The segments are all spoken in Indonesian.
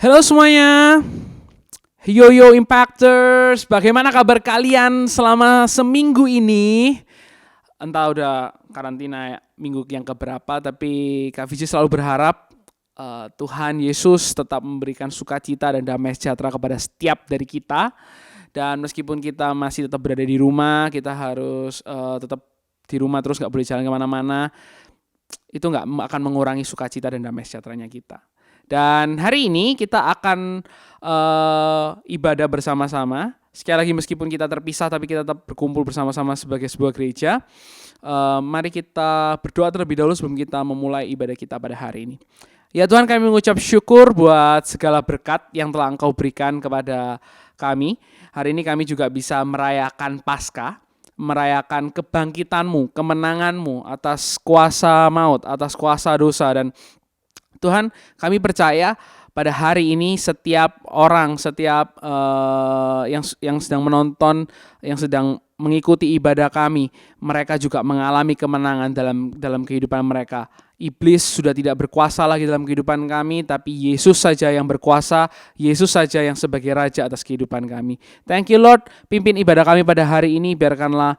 Halo semuanya, Yo Impactors, bagaimana kabar kalian selama seminggu ini? Entah udah karantina minggu yang keberapa, tapi Kak Vici selalu berharap Tuhan Yesus tetap memberikan sukacita dan damai sejahtera kepada setiap dari kita. Dan meskipun kita masih tetap berada di rumah, kita harus tetap di rumah terus, gak boleh jalan kemana-mana. Itu gak akan mengurangi sukacita dan damai sejahteranya kita. Dan hari ini kita akan ibadah bersama-sama. Sekali lagi meskipun kita terpisah tapi kita tetap berkumpul bersama-sama sebagai sebuah gereja. Mari kita berdoa terlebih dahulu sebelum kita memulai ibadah kita pada hari ini. Ya Tuhan, kami mengucap syukur buat segala berkat yang telah Engkau berikan kepada kami. Hari ini kami juga bisa merayakan Paskah, merayakan kebangkitan-Mu, kemenangan-Mu atas kuasa maut, atas kuasa dosa. Dan Tuhan, kami percaya pada hari ini setiap orang, setiap yang sedang menonton, yang sedang mengikuti ibadah kami, mereka juga mengalami kemenangan dalam kehidupan mereka. Iblis sudah tidak berkuasa lagi dalam kehidupan kami, tapi Yesus saja yang berkuasa, Yesus saja yang sebagai Raja atas kehidupan kami. Thank you Lord, pimpin ibadah kami pada hari ini, biarkanlah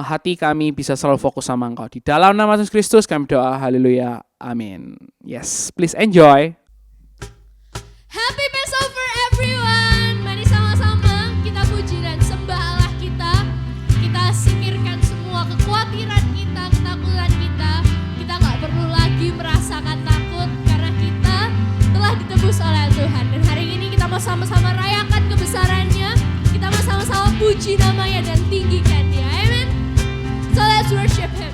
hati kami bisa selalu fokus sama Engkau. Di dalam nama Yesus Kristus kami doa, haleluya, amin. Yes, please enjoy. Happy Passover everyone. Mari sama-sama kita puji dan sembah Allah kita. Kita singkirkan semua kekhawatiran kita, ketakutan kita. Kita gak perlu lagi merasakan takut karena kita telah ditebus oleh Tuhan. Dan hari ini kita mau sama-sama rayakan kebesarannya. Kita mau sama-sama puji namanya dan tinggikan Dia. Amen. So let's worship Him.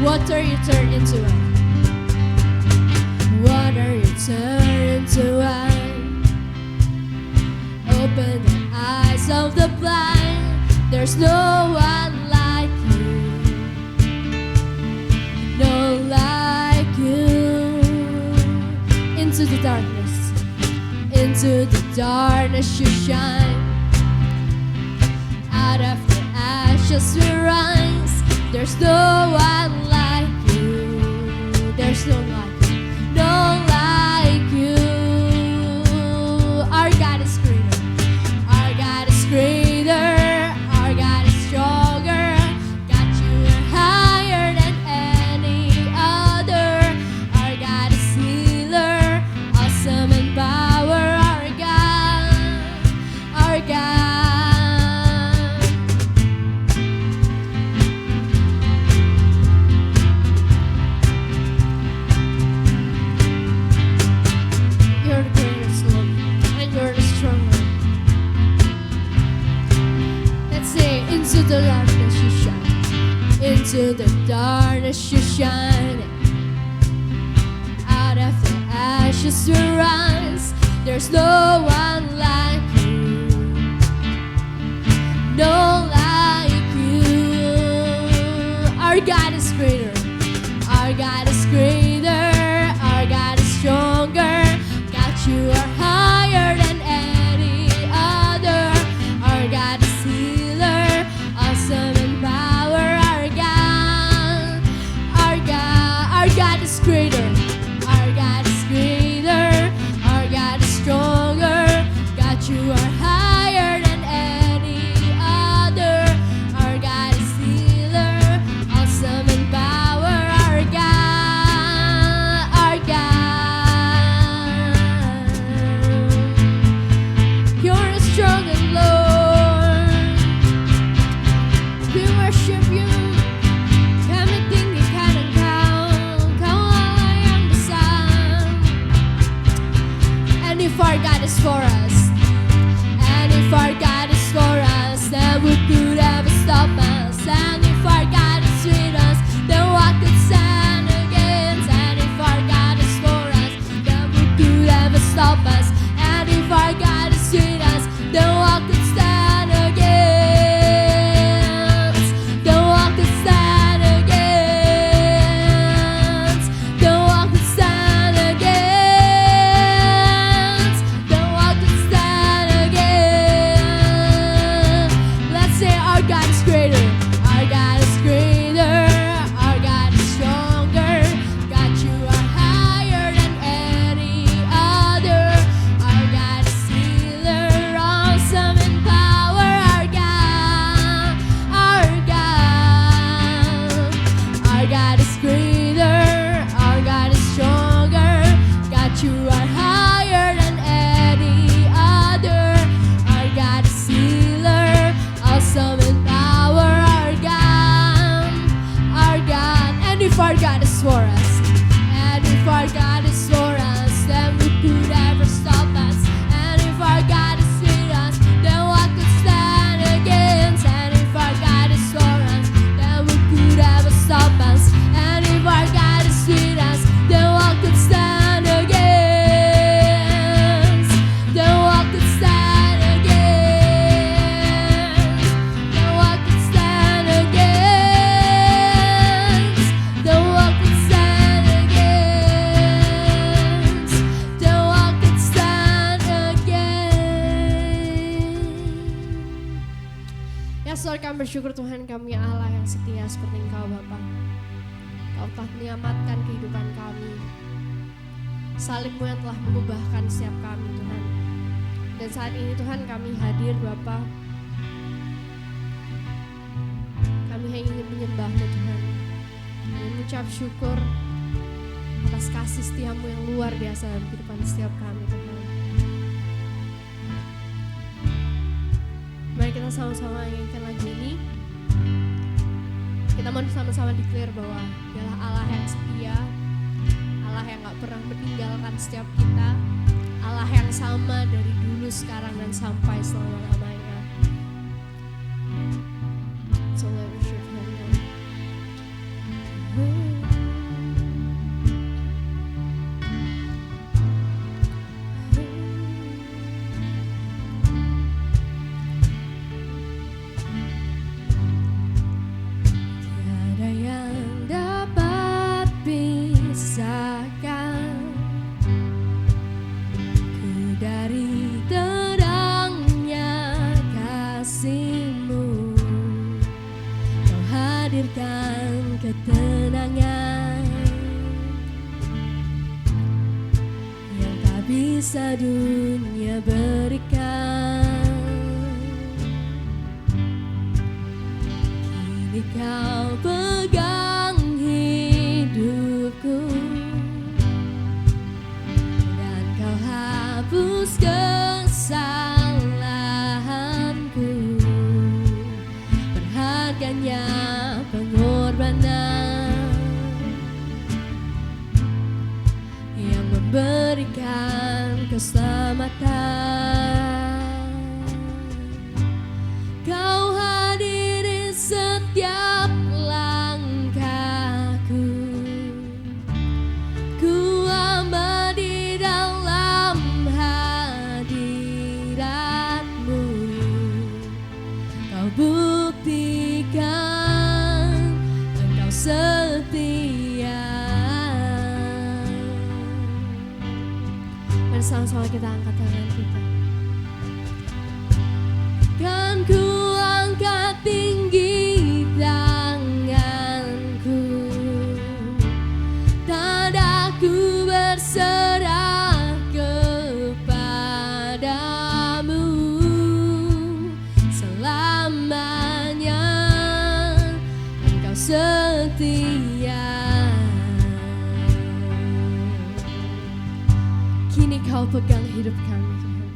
Water you turn into wine. Water you turn into wine. Open the eyes of the blind. There's no one like you. No like you. Into the darkness. Into the darkness you shine. Out of the ashes we rise. There's no one like you. There's no like you. No like you. Our God is greater. Our God is greater. Our God is stronger. God, you are higher than any other. Our God is healer. Awesome in power. Our God. Our God. Into the darkness you shine. Into the darkness you shine. Out of the ashes we rise. There's no one like you. No like you. Our God is greater. Our God is greater. Our God is stronger. God, you are higher than any other. Our God is healer. Awesome in power, our God. Our God, our God is greater. Our God is greater. Our God is stronger. God, you are higher than any other. Our God is healer. Awesome in power. our God is for us, then who could ever stop us? And if our God is with us, then what could stand against? And if our God is for us, then who could ever stop us? And if our God is with us, then what could stand against? Then what could stand against? Then what could stand against? Then what could stand against? Then what could stand against? Ya Saudara, kami bersyukur Tuhan, kami Allah yang setia seperti Engkau Bapa. Kau telah menyelamatkan kehidupan kami. Salib-Mu yang telah mengubahkan setiap kami Tuhan. Dan saat ini Tuhan kami hadir Bapa. Kami hanya ingin menyembah-Mu Tuhan. Ingin mengucap syukur atas kasih setia-Mu yang luar biasa dalam kehidupan setiap kami Tuhan. Mari kita sama-sama nyanyikan lagu ini. Kita mau sama-sama declare bahwa Dialah Allah yang setia, Allah yang gak pernah meninggalkan setiap kita, Allah yang sama dari dulu, sekarang, dan sampai selama-lamanya. So let me worship Him, Lord. Tiada yang dapat pisahkan ku dari terangnya kasih-Mu. Kau hadirkan ketenangan yang tak bisa dunia berikan. Kini Kau pegang hidupku dan Kau hapus kesalahanku. Berharganya pengorbanan yang memberikan keselamatan. Kau hadiri setiap langkahku. Ku aman di dalam hadirat-Mu. Kau buktikan Engkau setia. Bersama-sama kita angkat tangan kita. Kan ku angkat tinggi tanganku, tadaku berserah kepadamu. Selamanya Engkau setia. Kini Kau pegang hidup kami Tuhan.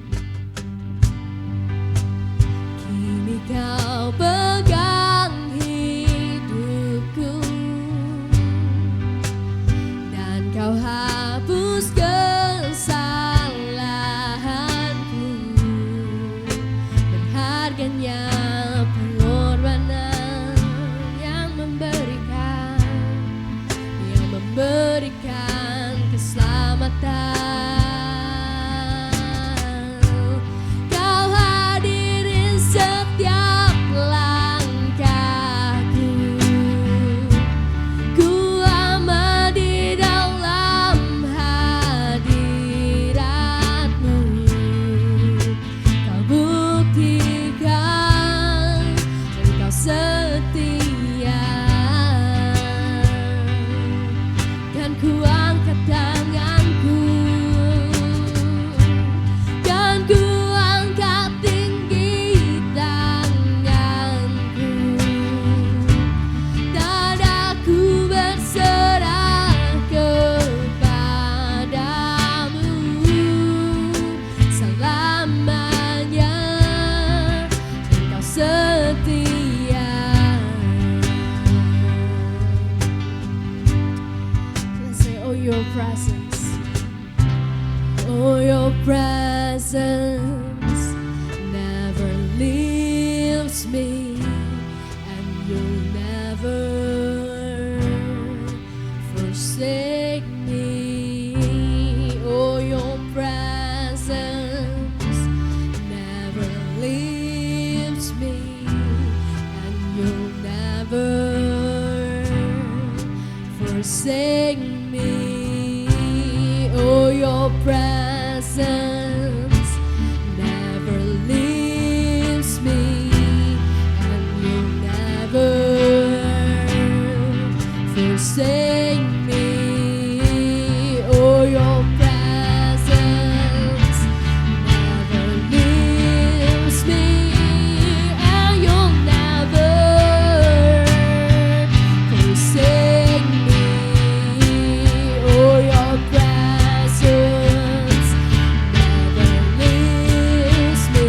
Kini Kau pegang hidupku dan Kau hapus kesalahanku. Berharganya pengorbanan yang memberikan keselamatan. leaves me, and you'll never forsake me. Oh, your presence never leaves me, and you'll never forsake me. Oh, your presence never leaves me, and you'll never forsake me. Oh, your presence never leaves me, and you'll never forsake me. Oh, your presence never leaves me,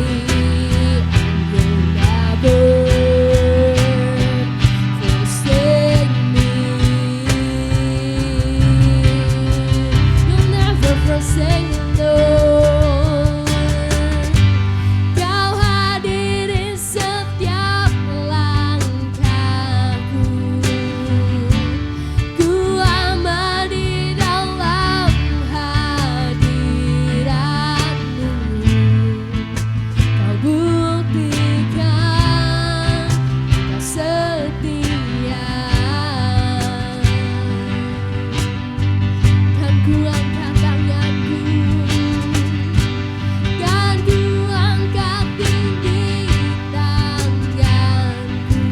and you'll never forsake me. You'll never forsake me, Lord. Kau hadir di setiap langkahku. Ku aman di dalam hadirat-Mu. Kau buktikan Kau setia. Kan ku angkat tanganku, kan ku angkat tinggi tanganku.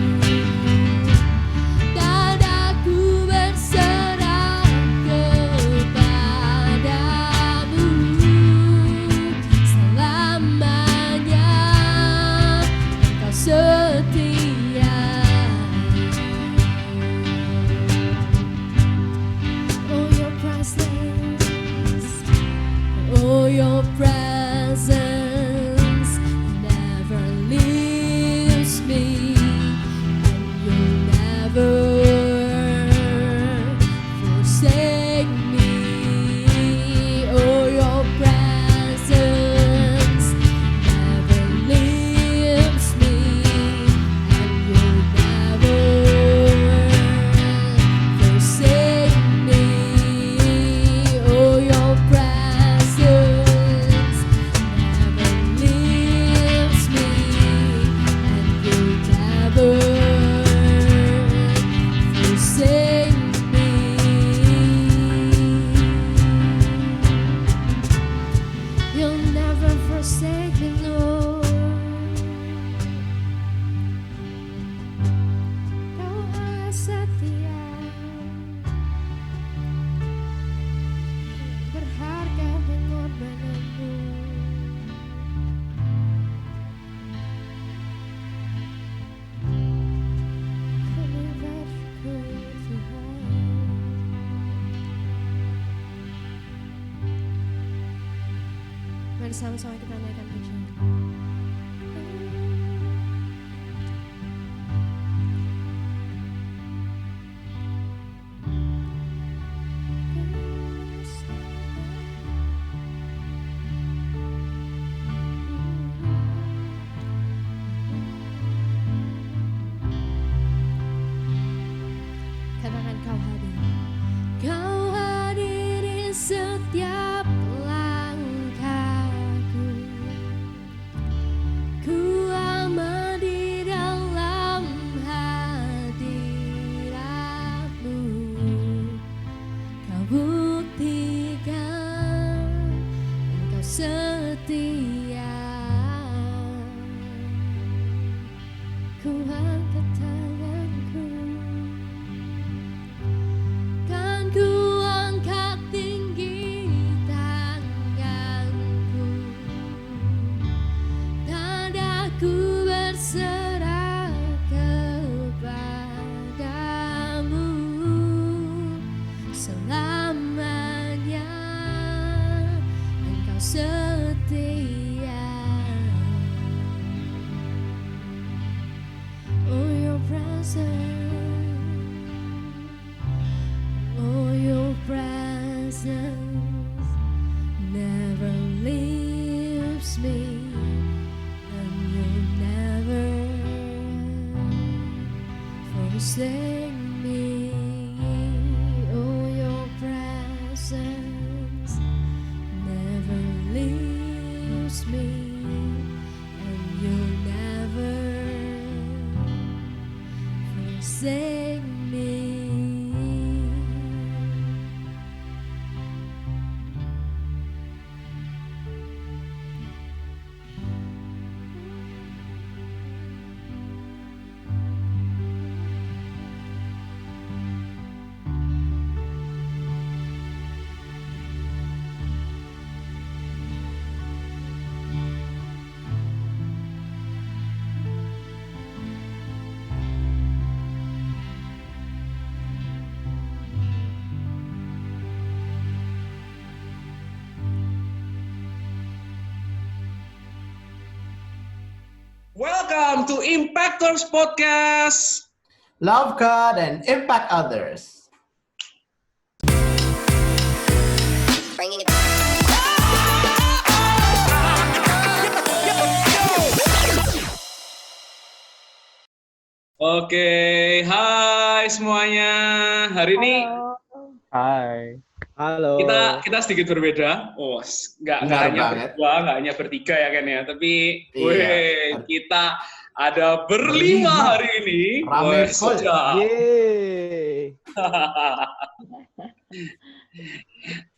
Dadaku berserah kepadamu. Selamanya Engkau setia. Oh, your presence, oh, your presence never leaves me, and you'll never forsake me. Oh, your presence never leaves me, and you'll never forsake me. Oh, your presence never leaves me, and you'll never forsake me. You'll never forsake me, Lord. Kau Allah setia, berharga pengorbananmu. Kami bersyukur, Tuhan. Mari sama-sama kita naikkan pujian. Katakan kau hadir. Kau hadir di setiap langkahku. Ku aman di dalam hadirat-Mu. Kau buktikan Engkau setia. Ku angkat tanganku, kan ku angkat tinggi tanganku. Dadaku berserah kepadamu. Selamanya Engkau setia. Oh, your presence, oh, your presence never leaves me, and you'll never forsake me. Oh, your presence never leaves me, and you'll never forsake me. Welcome to Impactors Podcast. Love God and impact others. Bringing it Oke, hai semuanya. Hari ini Hai. Halo. kita sedikit berbeda. Oh, nggak Benar hanya banget. berdua, nggak hanya bertiga ya kan ya. Tapi, Iya. kita ada berlima hari ini. Rame full. sedap. Yeay.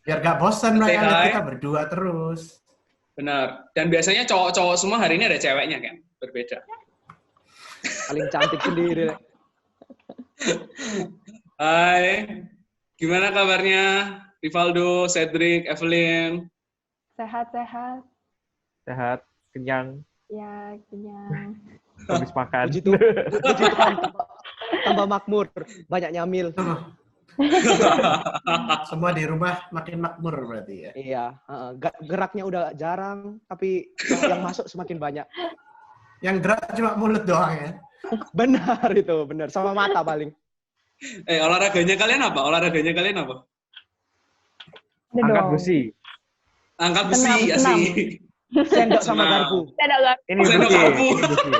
Biar gak bosan mereka Hai. lihat kita berdua terus. Benar. Dan biasanya cowok-cowok semua hari ini ada ceweknya kan, berbeda. Paling cantik sendiri. Hai, gimana kabarnya? Rivaldo, Cedric, Evelyn. Sehat-sehat, Sehat, kenyang, ya kenyang. habis makan. Puji Tuhan, tambah makmur, banyak nyamil. Semua di rumah makin makmur berarti ya. Iya, geraknya udah jarang, tapi yang masuk semakin banyak. Yang gerak cuma mulut doang ya. Benar itu, benar. Sama mata paling. Olahraganya kalian apa? Angkat besi. Angkat besi, Senam. asik. Sendok sama Senam. garpu. Tidak gak? Ini Sendok besi. garpu. Ini besi.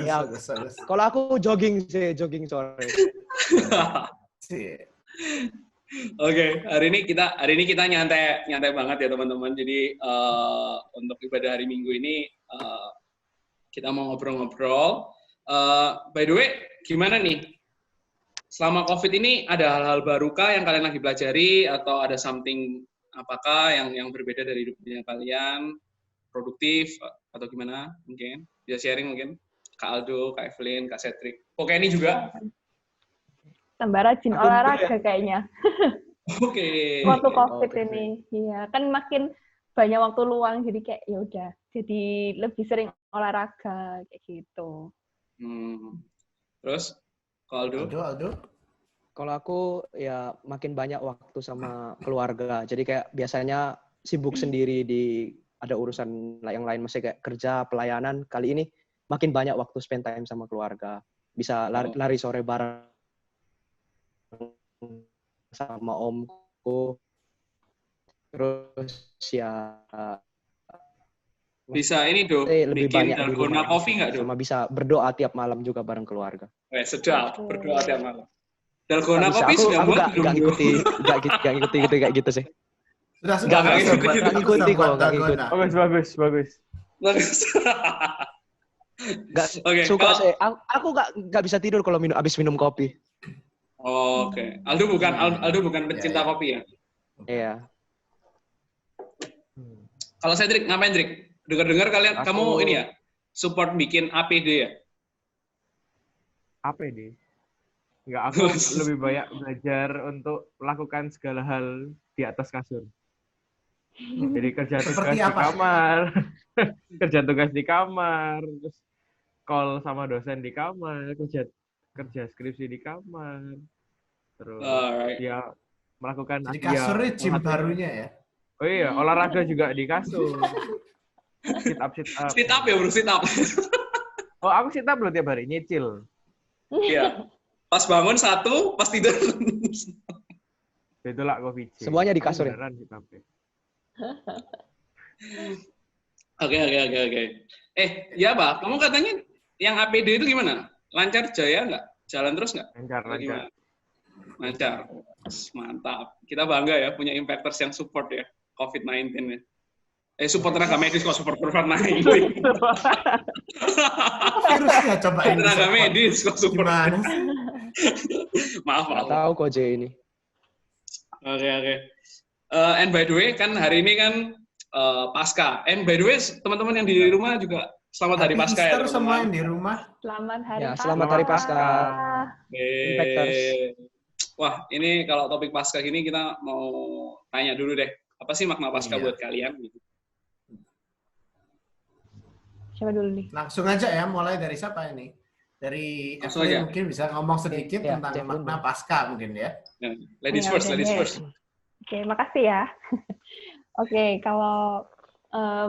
Bagus. Kalau aku jogging sore. Sih. Oke, hari ini kita nyantai banget ya teman-teman. Jadi untuk ibadah hari Minggu ini kita mau ngobrol-ngobrol. By the way, gimana nih? Selama COVID ini ada hal-hal barukah yang kalian lagi pelajari atau ada something apakah yang berbeda dari hidupnya kalian? Produktif atau gimana? Mungkin bisa sharing mungkin. Kak Aldo, Kak Evelyn, Kak Cedric. Oke, ini juga. Tambah rajin Aku olahraga kayaknya. Oke. Waktu COVID Oke. ini. Iya, kan makin banyak waktu luang, jadi kayak ya udah. Jadi lebih sering olahraga, kayak gitu. Terus, Kak Aldo? Aldo. Kalau aku ya makin banyak waktu sama keluarga. Jadi kayak biasanya sibuk sendiri ada urusan yang lain, masih kayak kerja, pelayanan. Kali ini makin banyak waktu spend time sama keluarga. Bisa lari sore bareng sama omku. Terus ya Bisa ini dong, lebih bikin banyak di dalgona rumah. coffee nggak dong? Sama bisa berdoa tiap malam juga bareng keluarga. Sedap, berdoa tiap malam. Dalgona Nggak bisa. coffee sudah Aku buat nggak belum? ngikuti kayak gitu sih. Sudah Nggak Sobat. ngikuti kok, nggak Dalgona. ngikuti. Bagus. Nggak Oke, suka kalau- sih. Aku nggak bisa tidur kalau abis minum kopi. Oke. Aldo bukan pecinta Ya. kopi ya? Iya. Kalau Cedric, ngapain Drik? Dengar-dengar kalian, Aku- kamu ini ya, support bikin APD ya? APD. Enggak, aku lebih banyak belajar untuk melakukan segala hal di atas kasur. Jadi kerja tugas Seperti di apa? kamar, kerja tugas di kamar, terus call sama dosen di kamar, kerja skripsi di kamar, terus Alright. ya melakukan Jadi kasurnya gym latihan. barunya ya. Oh iya, olahraga juga di kasur. Sit up. Sit up ya bro, sit up. Oh, aku sit up loh tiap hari, nyicil. Iya. Pas bangun satu, pas tidur. Itulah kopi. Semuanya di kasur ya? Beneran sit up ya. Oke. Ya Pak, kamu katanya yang APD itu gimana? lancar jaya nggak? Jalan terus nggak? Lancar. Gimana? Lancar. Mantap. Kita bangga ya punya Impactors yang support ya COVID-19 ya. Support tenaga medis kok support COVID-19. Virusnya coba ini. Tenaga support. medis kok support. Gimana sih? Maaf. Nggak tahu kok J ini. Oke. And by the way kan hari ini kan Pasca. And by the way teman-teman yang di rumah juga selamat hari Happy Pasca ya Easter semua yang teman-teman. di rumah. Selamat hari Ya, Pasca. selamat hari Pasca. Impactors. Wah, ini kalau topik Pasca gini kita mau tanya dulu deh. Apa sih makna Pasca Iya. buat kalian? Gitu. Siapa dulu nih? Langsung aja ya, mulai dari siapa ini? Dari Langsung Evelyn aja. mungkin bisa ngomong sedikit Ya, tentang Evelyn. makna Pasca mungkin ya. Nah, ladies Ya, first, udah ladies deh. first. Oke, makasih ya. Oke, kalau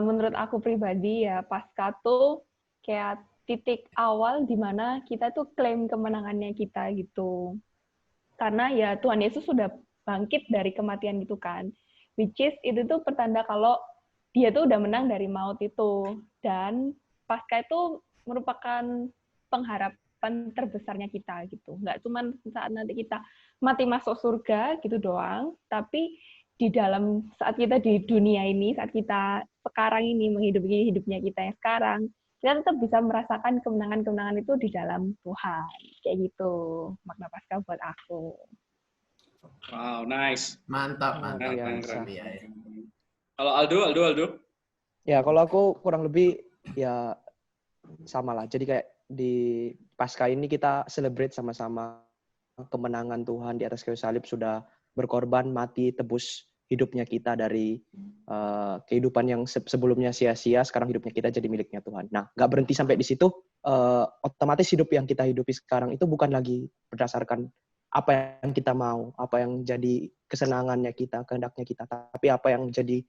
menurut aku pribadi ya, Pasca tuh kayak titik awal di mana kita tuh klaim kemenangannya kita gitu. Karena ya Tuhan Yesus sudah bangkit dari kematian itu kan. Which is itu tuh pertanda kalau dia tuh udah menang dari maut itu. Dan Pasca itu merupakan pengharapan terbesarnya kita gitu. Nggak cuma saat nanti kita mati masuk surga gitu doang, tapi di dalam saat kita di dunia ini, saat kita sekarang ini menghidupi hidupnya kita yang sekarang, kita tetap bisa merasakan kemenangan-kemenangan itu di dalam Tuhan. Kayak gitu makna Pasca buat aku. Wow, nice. Mantap. Keren. Iya, ya. Kalau Aldo. Ya, kalau aku kurang lebih ya sama lah. Jadi kayak di Pasca ini kita celebrate sama-sama kemenangan Tuhan di atas kayu salib, sudah berkorban, mati, tebus hidupnya kita dari kehidupan yang sebelumnya sia-sia, sekarang hidupnya kita jadi miliknya Tuhan. Nah, nggak berhenti sampai di situ, otomatis hidup yang kita hidupi sekarang itu bukan lagi berdasarkan apa yang kita mau, apa yang jadi kesenangannya kita, kehendaknya kita, tapi apa yang jadi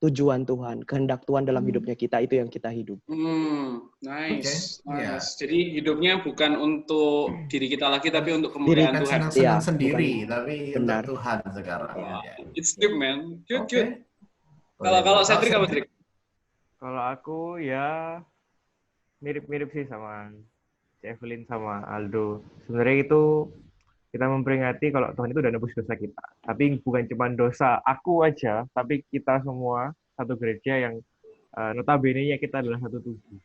tujuan Tuhan, kehendak Tuhan dalam hidupnya kita, itu yang kita hidup. Nice. Oke, iya. Jadi hidupnya bukan untuk diri kita lagi, tapi untuk Diri kemuliaan Bukan Tuhan. senang-senang Iya, sendiri, bukan. tapi Benar. untuk Tuhan sekarang. Wow. Ya. It's deep, man. Good. Oke. Kalau Cedric apa, Cedric? Kalau aku ya mirip-mirip sih sama Evelyn sama Aldo. Sebenarnya itu kita memperingati kalau Tuhan itu udah nebus dosa kita. Tapi bukan cuma dosa aku aja, tapi kita semua satu gereja yang notabene-nya kita adalah satu tubuh.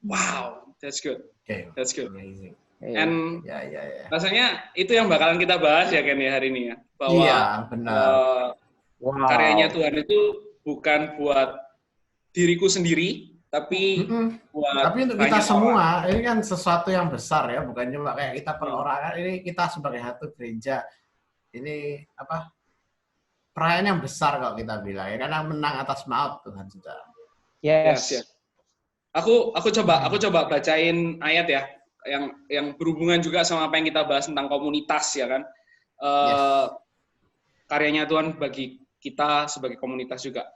Wow, that's good. Oke. That's good. Amazing. And Ya. rasanya itu yang bakalan kita bahas ya Ken ya hari ini ya. Bahwa Iya, benar. Wow. karyanya Tuhan itu bukan buat diriku sendiri, tapi buat Tapi untuk kita banyak semua, orang. ini kan sesuatu yang besar ya, bukan cuma kayak kita perorangan, ini kita sebagai satu gereja, ini apa, perayaan yang besar kalau kita bilang, ya, karena menang atas maut Tuhan sudah. Yes. Yes. Aku coba bacain ayat ya, yang berhubungan juga sama apa yang kita bahas tentang komunitas ya kan. Karyanya Tuhan bagi kita sebagai komunitas juga.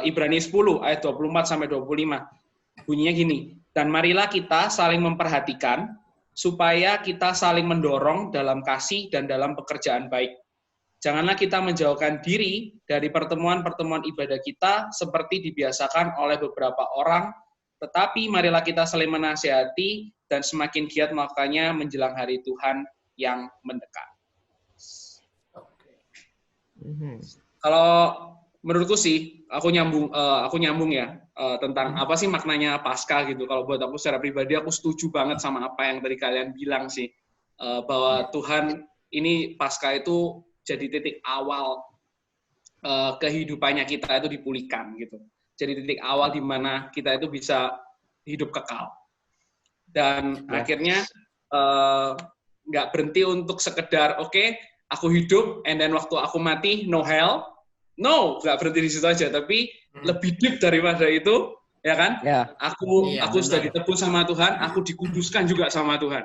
Ibrani 10 ayat 24 sampai 25. Bunyinya gini, dan marilah kita saling memperhatikan supaya kita saling mendorong dalam kasih dan dalam pekerjaan baik. Janganlah kita menjauhkan diri dari pertemuan-pertemuan ibadah kita seperti dibiasakan oleh beberapa orang, tetapi marilah kita saling menasihati dan semakin giat melakukannya menjelang hari Tuhan yang mendekat. Kalau menurutku sih, aku nyambung ya tentang apa sih maknanya Pasca gitu. Kalau buat aku secara pribadi, aku setuju banget sama apa yang tadi kalian bilang sih, bahwa Tuhan ini Pasca itu jadi titik awal kehidupannya kita itu dipulihkan gitu. Jadi titik awal di mana kita itu bisa hidup kekal. Dan akhirnya nggak berhenti untuk sekedar oke, aku hidup, and then waktu aku mati, no hell. No, nggak berhenti di situ aja, tapi lebih deep daripada itu, ya kan? Ya. Aku Iya, sudah benar. ditebus sama Tuhan, aku dikuduskan juga sama Tuhan.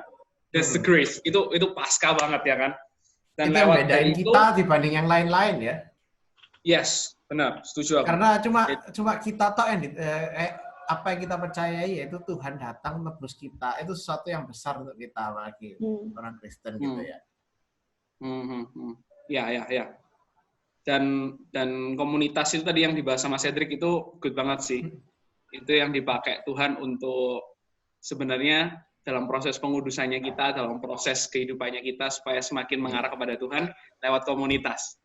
That's the grace. Itu Pasca banget ya kan? Dan Itu yang lewat bedain dari itu, kita dibanding yang lain-lain ya. yes, benar, setuju aku. Karena cuma kita toh yang apa yang kita percayai yaitu Tuhan datang menebus kita, itu sesuatu yang besar untuk kita lagi orang Kristen gitu ya. Ya. Dan komunitas itu tadi yang dibahas sama Cedric itu good banget sih. Itu yang dipakai Tuhan untuk sebenarnya dalam proses pengudusannya kita, dalam proses kehidupannya kita supaya semakin mengarah kepada Tuhan lewat komunitas.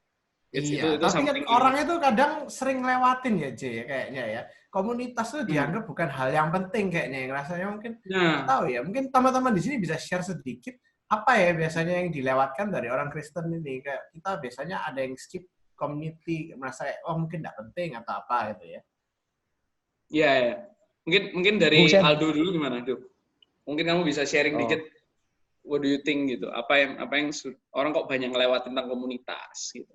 Iya, Itu tapi kan something orang itu kadang sering lewatin ya, J, kayaknya ya. Komunitas itu dianggap bukan hal yang penting kayaknya. Yang rasanya mungkin, nggak tahu ya, mungkin teman-teman di sini bisa share sedikit, apa ya biasanya yang dilewatkan dari orang Kristen ini. Kayak kita biasanya ada yang skip community, merasa, oh mungkin nggak penting atau apa gitu ya. Iya, ya. Mungkin dari Bung Sen. Aldo dulu gimana, Duk? Mungkin kamu bisa sharing Oh. dikit, what do you think gitu? Apa yang orang kok banyak ngelewat tentang komunitas gitu?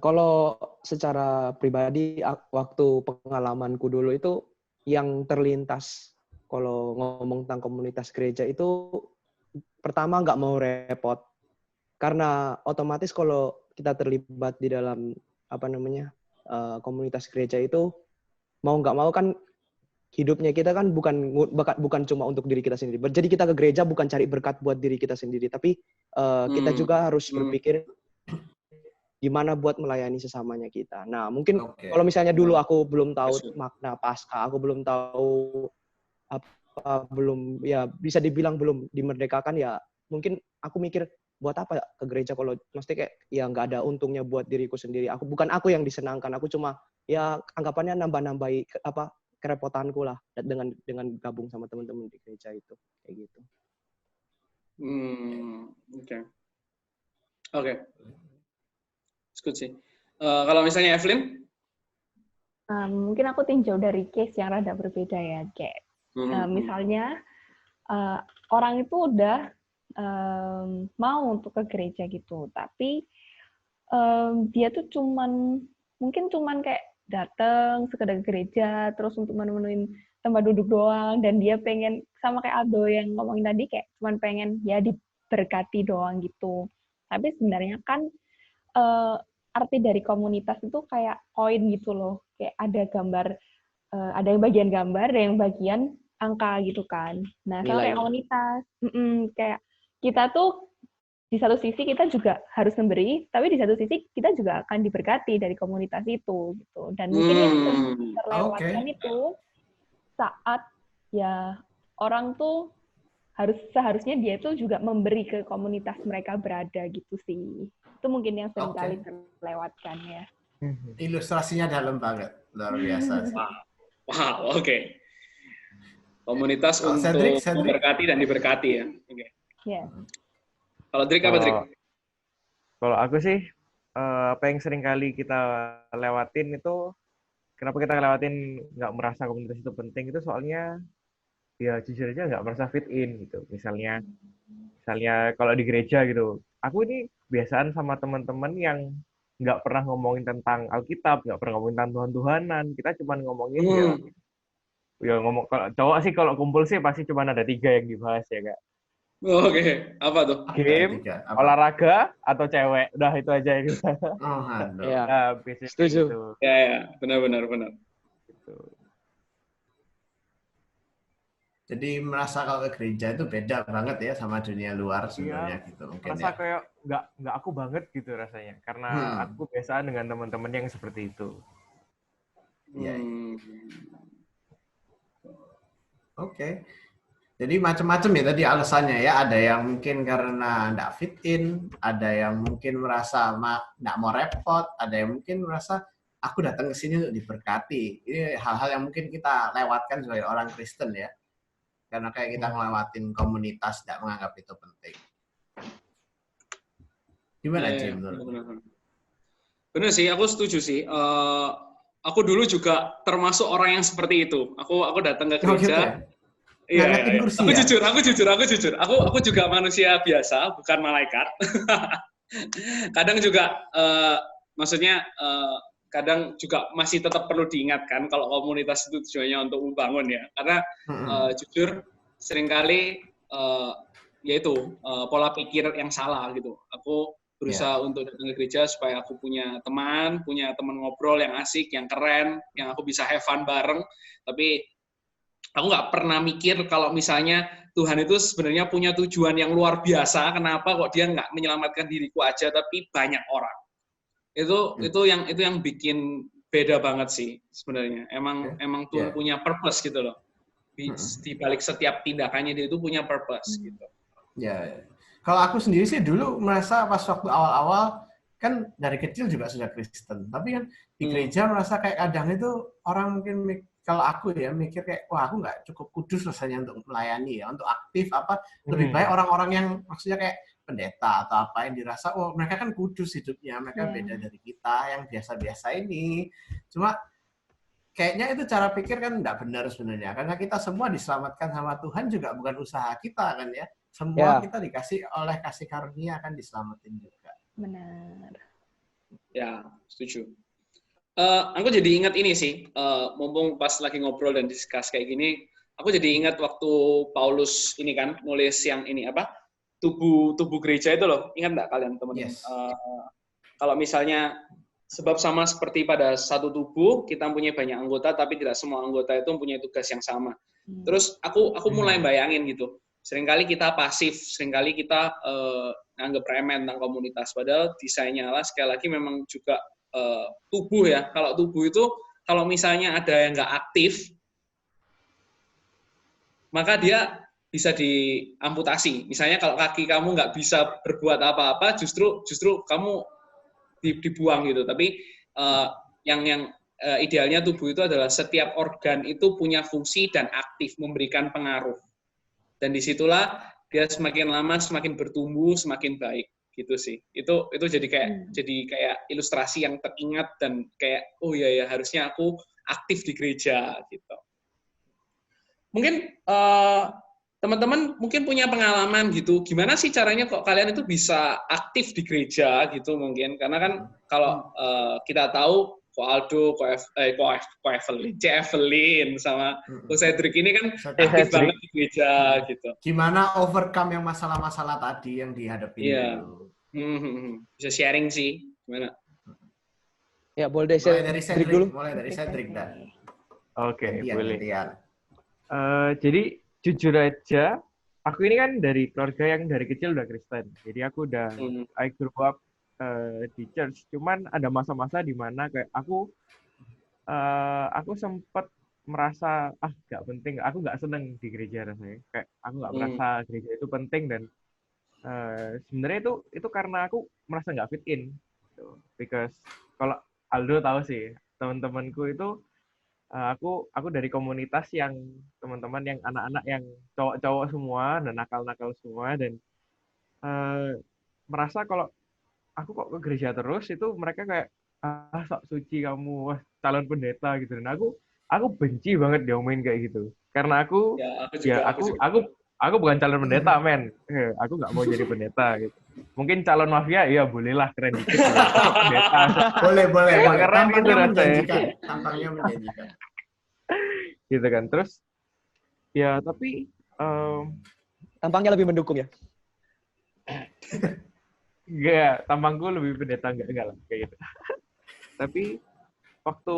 Kalau secara pribadi, waktu pengalamanku dulu itu yang terlintas kalau ngomong tentang komunitas gereja itu pertama nggak mau repot. Karena otomatis kalau kita terlibat di dalam komunitas gereja itu mau nggak mau kan hidupnya kita kan bukan cuma untuk diri kita sendiri. Jadi kita ke gereja bukan cari berkat buat diri kita sendiri, tapi kita juga harus berpikir gimana buat melayani sesamanya kita. Nah, mungkin kalau misalnya dulu aku belum tahu makna Paskah, aku belum tahu bisa dibilang belum dimerdekakan ya, mungkin aku mikir buat apa ke gereja kalau mesti kayak ya nggak ada untungnya buat diriku sendiri. Bukan aku yang disenangkan, aku cuma ya anggapannya nambah-nambahi kerepotanku lah dengan gabung sama teman-teman di gereja itu kayak gitu. Oke. Good sih. Kalau misalnya Evelyn? Mungkin aku tinjau dari case yang rada berbeda ya, kayak misalnya orang itu udah mau untuk ke gereja gitu, tapi dia tuh mungkin cuman kayak datang sekedar gereja terus untuk menemuin tempat duduk doang, dan dia pengen sama kayak Aldo yang ngomongin tadi kayak cuman pengen ya diberkati doang gitu. Tapi sebenarnya kan arti dari komunitas itu kayak koin gitu loh, kayak ada gambar, ada yang bagian gambar, ada yang bagian angka gitu kan. Nah, sama kayak komunitas, kayak kita tuh di satu sisi kita juga harus memberi, tapi di satu sisi kita juga akan diberkati dari komunitas itu gitu. Dan mungkin yang terlewatkan itu saat ya orang tuh seharusnya dia tuh juga memberi ke komunitas mereka berada gitu sih. Itu mungkin yang sering kali terlewatkan ya. Ilustrasinya dalam banget, luar biasa. Wow, oke. Komunitas untuk memberkati dan diberkati ya. Oke. Ya. Kalau Drik apa Drik? Kalau aku sih, apa yang sering kali kita lewatin itu, kenapa kita lewatin nggak merasa komunitas itu penting itu soalnya ya jujur aja nggak merasa fit in gitu. Misalnya kalau di gereja gitu, aku ini biasaan sama teman-teman yang nggak pernah ngomongin tentang Alkitab, nggak pernah ngomongin tentang Tuhan-Tuhanan. Kita cuma ngomongin ya ngomong kalau cowok sih kalau kumpul sih pasti cuma ada 3 yang dibahas ya Kak. Oke. Apa tuh? Game, olahraga, atau cewek. Udah itu aja ya. Setuju. Gitu. Ya, benar. Gitu. Jadi merasa kalau ke gereja itu beda banget ya sama dunia luar sebenarnya gitu mungkin merasa ya. Kayak nggak aku banget gitu rasanya karena aku biasaan dengan teman-teman yang seperti itu. Iya. Oke. Jadi macam-macam ya tadi alasannya ya. Ada yang mungkin karena nggak fit in, ada yang mungkin merasa nggak mau repot, ada yang mungkin merasa aku datang ke sini untuk diberkati. Ini hal-hal yang mungkin kita lewatkan sebagai orang Kristen ya. Karena kayak kita ngelewatin komunitas, nggak menganggap itu penting. Gimana, Jim? Benar sih, aku setuju sih. Aku dulu juga termasuk orang yang seperti itu. Aku datang ke gereja. Gitu ya? Iya. Aku jujur. Aku juga manusia biasa, bukan malaikat. Kadang juga, maksudnya kadang juga masih tetap perlu diingatkan kalau komunitas itu tujuannya untuk membangun ya. Karena jujur seringkali yaitu pola pikir yang salah gitu. Aku berusaha untuk datang ke gereja supaya aku punya teman ngobrol yang asik, yang keren, yang aku bisa have fun bareng. Tapi aku nggak pernah mikir kalau misalnya Tuhan itu sebenarnya punya tujuan yang luar biasa. Kenapa kok dia nggak menyelamatkan diriku aja, tapi banyak orang. Itu yang bikin beda banget sih sebenarnya. Emang Tuhan punya purpose gitu loh. di balik setiap tindakannya dia itu punya purpose gitu. Ya, kalau aku sendiri sih dulu merasa pas waktu awal-awal kan dari kecil juga sudah Kristen, tapi kan di gereja merasa kayak kadang itu orang mungkin kalau aku ya mikir kayak wah aku nggak cukup kudus rasanya untuk melayani ya, untuk aktif apa lebih baik orang-orang yang maksudnya kayak pendeta atau apa yang dirasa oh mereka kan kudus hidupnya, mereka beda dari kita yang biasa-biasa ini. Cuma kayaknya itu cara pikir kan nggak benar sebenarnya, karena kita semua diselamatkan sama Tuhan juga bukan usaha kita kan ya. Semua kita dikasih oleh kasih karunia kan diselamatin juga. Benar. Ya, setuju. Aku jadi ingat ini sih, mumpung pas lagi ngobrol dan discuss kayak gini, aku jadi ingat waktu Paulus ini kan nulis yang ini apa tubuh gereja itu loh, ingat nggak kalian teman-teman? Yes. Kalau misalnya sebab sama seperti pada satu tubuh kita punya banyak anggota, tapi tidak semua anggota itu mempunyai tugas yang sama. Terus aku mulai bayangin gitu, seringkali kita pasif, seringkali kita nganggep remeh tentang komunitas, padahal desainnya lah sekali lagi memang juga tubuh ya. Kalau tubuh itu kalau misalnya ada yang nggak aktif, maka dia bisa diamputasi. Misalnya kalau kaki kamu nggak bisa berbuat apa-apa, justru kamu dibuang gitu. Tapi yang idealnya tubuh itu adalah setiap organ itu punya fungsi dan aktif memberikan pengaruh. Dan disitulah dia semakin lama semakin bertumbuh, semakin baik. Gitu sih. Itu jadi kayak ilustrasi yang teringat dan kayak oh ya harusnya aku aktif di gereja gitu. Mungkin teman-teman mungkin punya pengalaman gitu. Gimana sih caranya kok kalian itu bisa aktif di gereja gitu mungkin? Karena kan kalau kita tahu Ko Aldo, Ko Evelyn sama Ko Cedric ini kan aktif banget di gereja gitu. Gimana overcome yang masalah-masalah tadi yang dihadapi? Iya. Bisa sharing sih. Gimana? Ya, boleh dari Cedric dulu. Mulai dari Cedric dan. Oke, boleh. Gantian. Jadi jujur aja, aku ini kan dari keluarga yang dari kecil udah Kristen. Jadi aku udah I grew up di church. Cuman ada masa-masa di mana kayak aku sempat merasa nggak penting, aku nggak seneng di gereja rasanya. Kayak aku nggak merasa gereja itu penting dan sebenarnya itu karena aku merasa nggak fit in. Because kalau Aldo tahu sih, teman-temanku itu aku dari komunitas yang teman-teman yang anak-anak yang cowok-cowok semua dan nakal-nakal semua dan merasa kalau aku kok ke gereja terus itu mereka kayak sok suci kamu, wah calon pendeta gitu dan aku benci banget diomelin kayak gitu karena aku bukan calon pendeta men, aku nggak mau jadi pendeta gitu. Mungkin calon mafia ya bolehlah keren dikit pendeta boleh keren gitu rasanya. Tampangnya menjanjikan gitu kan. Terus ya tapi tampangnya lebih mendukung ya. Enggak, tampangku lebih pendeta enggak lah kayak gitu. Tapi waktu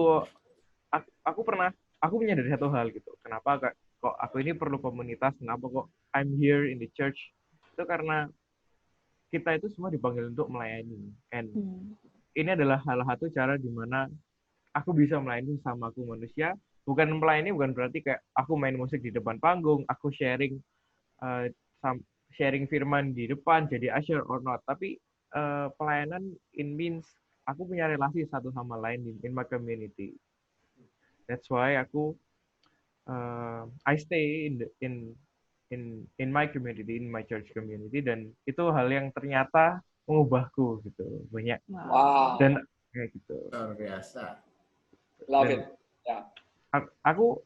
aku menyadari satu hal gitu. Kenapa kok aku ini perlu komunitas? Kenapa kok I'm here in the church? Itu karena kita itu semua dipanggil untuk melayani. And ini adalah salah satu cara di mana aku bisa melayani sama aku manusia. Bukan melayani bukan berarti kayak aku main musik di depan panggung, aku sharing firman di depan jadi usher or not, tapi pelayanan in means aku punya relasi satu sama lain in my community. That's why aku I stay in my community, in my church community, dan itu hal yang ternyata mengubahku gitu banyak. Wow. Dan kayak gitu. Luar biasa. Love it. Ya. Aku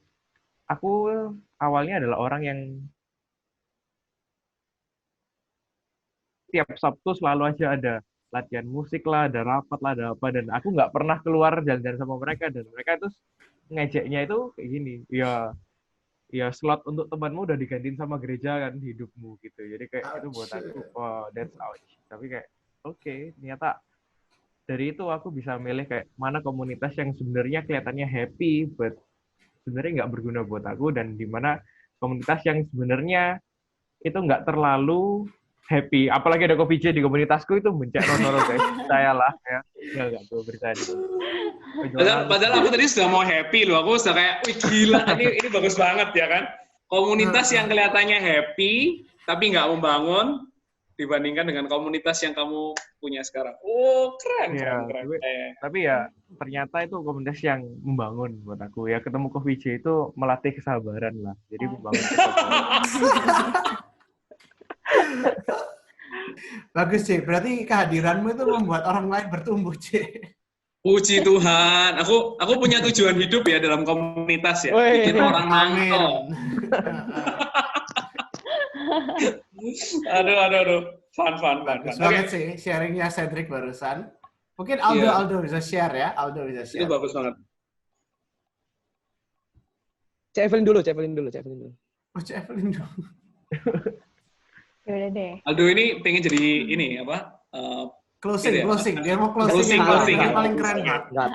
awalnya adalah orang yang tiap Sabtu selalu aja ada latihan musik lah, ada rapat lah, ada apa, dan aku nggak pernah keluar jalan-jalan sama mereka, dan mereka itu ngejeknya itu kayak gini, ya slot untuk temanmu udah digantiin sama gereja kan hidupmu gitu, jadi kayak itu buat aku, oh that's ouch, tapi kayak oke, ternyata dari itu aku bisa milih kayak mana komunitas yang sebenarnya kelihatannya happy, but sebenarnya nggak berguna buat aku, dan di mana komunitas yang sebenarnya itu nggak terlalu happy, apalagi ada Kopi J di komunitasku itu bencak nonton guys, saya lah ya, nggak tuh berita itu. Padahal aku tadi sudah mau happy loh, aku sudah kayak, wih gila, ini bagus banget ya kan. Komunitas yang kelihatannya happy tapi nggak membangun dibandingkan dengan komunitas yang kamu punya sekarang. Oh, keren, Iya, keren. tapi ya ternyata itu komunitas yang membangun buat aku ya. Ketemu Coffee J itu melatih kesabaran lah. Jadi membangun kesabaran. Bagus, Cik. Berarti kehadiranmu itu membuat orang lain bertumbuh, Cik. Puji Tuhan. Aku punya tujuan hidup ya dalam komunitas ya. Woi. Bikin orang Amin. mangkel. Aduh. Fun. Bagus Oke, banget sih sharingnya Cedric barusan. Mungkin Iya. Aldo bisa share ya. Aldo bisa itu share. bagus banget. Cek Evelyn dulu. Oh, Cik Evelyn dong. Yaudah deh. Aldo ini pengen jadi ini apa? Closing. Dia mau Closing. Yang paling keren, Pak. Enggak,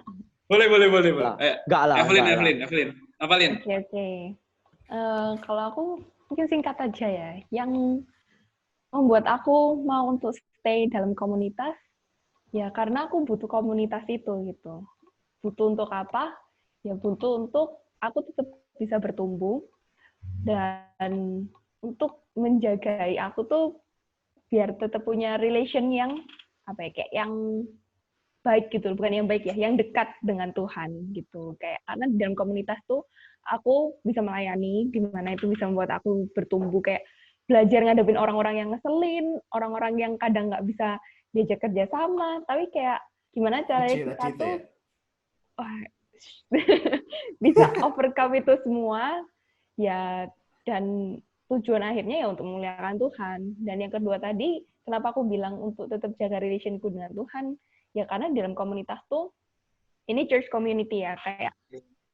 Boleh. enggak lah. Evelyn. Apalin? Oke. Kalau aku mungkin singkat aja ya. Yang membuat aku mau untuk stay dalam komunitas, ya karena aku butuh komunitas itu gitu. Butuh untuk apa? Ya butuh untuk aku tetap bisa bertumbuh dan untuk menjagai aku tuh biar tetap punya relation yang apa ya, kayak yang baik gitu, bukan yang baik ya, yang dekat dengan Tuhan gitu. Kayak karena di dalam komunitas tuh aku bisa melayani, di mana itu bisa membuat aku bertumbuh, kayak belajar ngadepin orang-orang yang ngeselin, orang-orang yang kadang nggak bisa diajak kerja sama, tapi kayak gimana caranya kita tuh bisa overcome itu semua, ya, dan tujuan akhirnya ya untuk memuliakan Tuhan. Dan yang kedua tadi, kenapa aku bilang untuk tetap jaga relationku dengan Tuhan, ya karena di dalam komunitas tuh, ini church community ya, kayak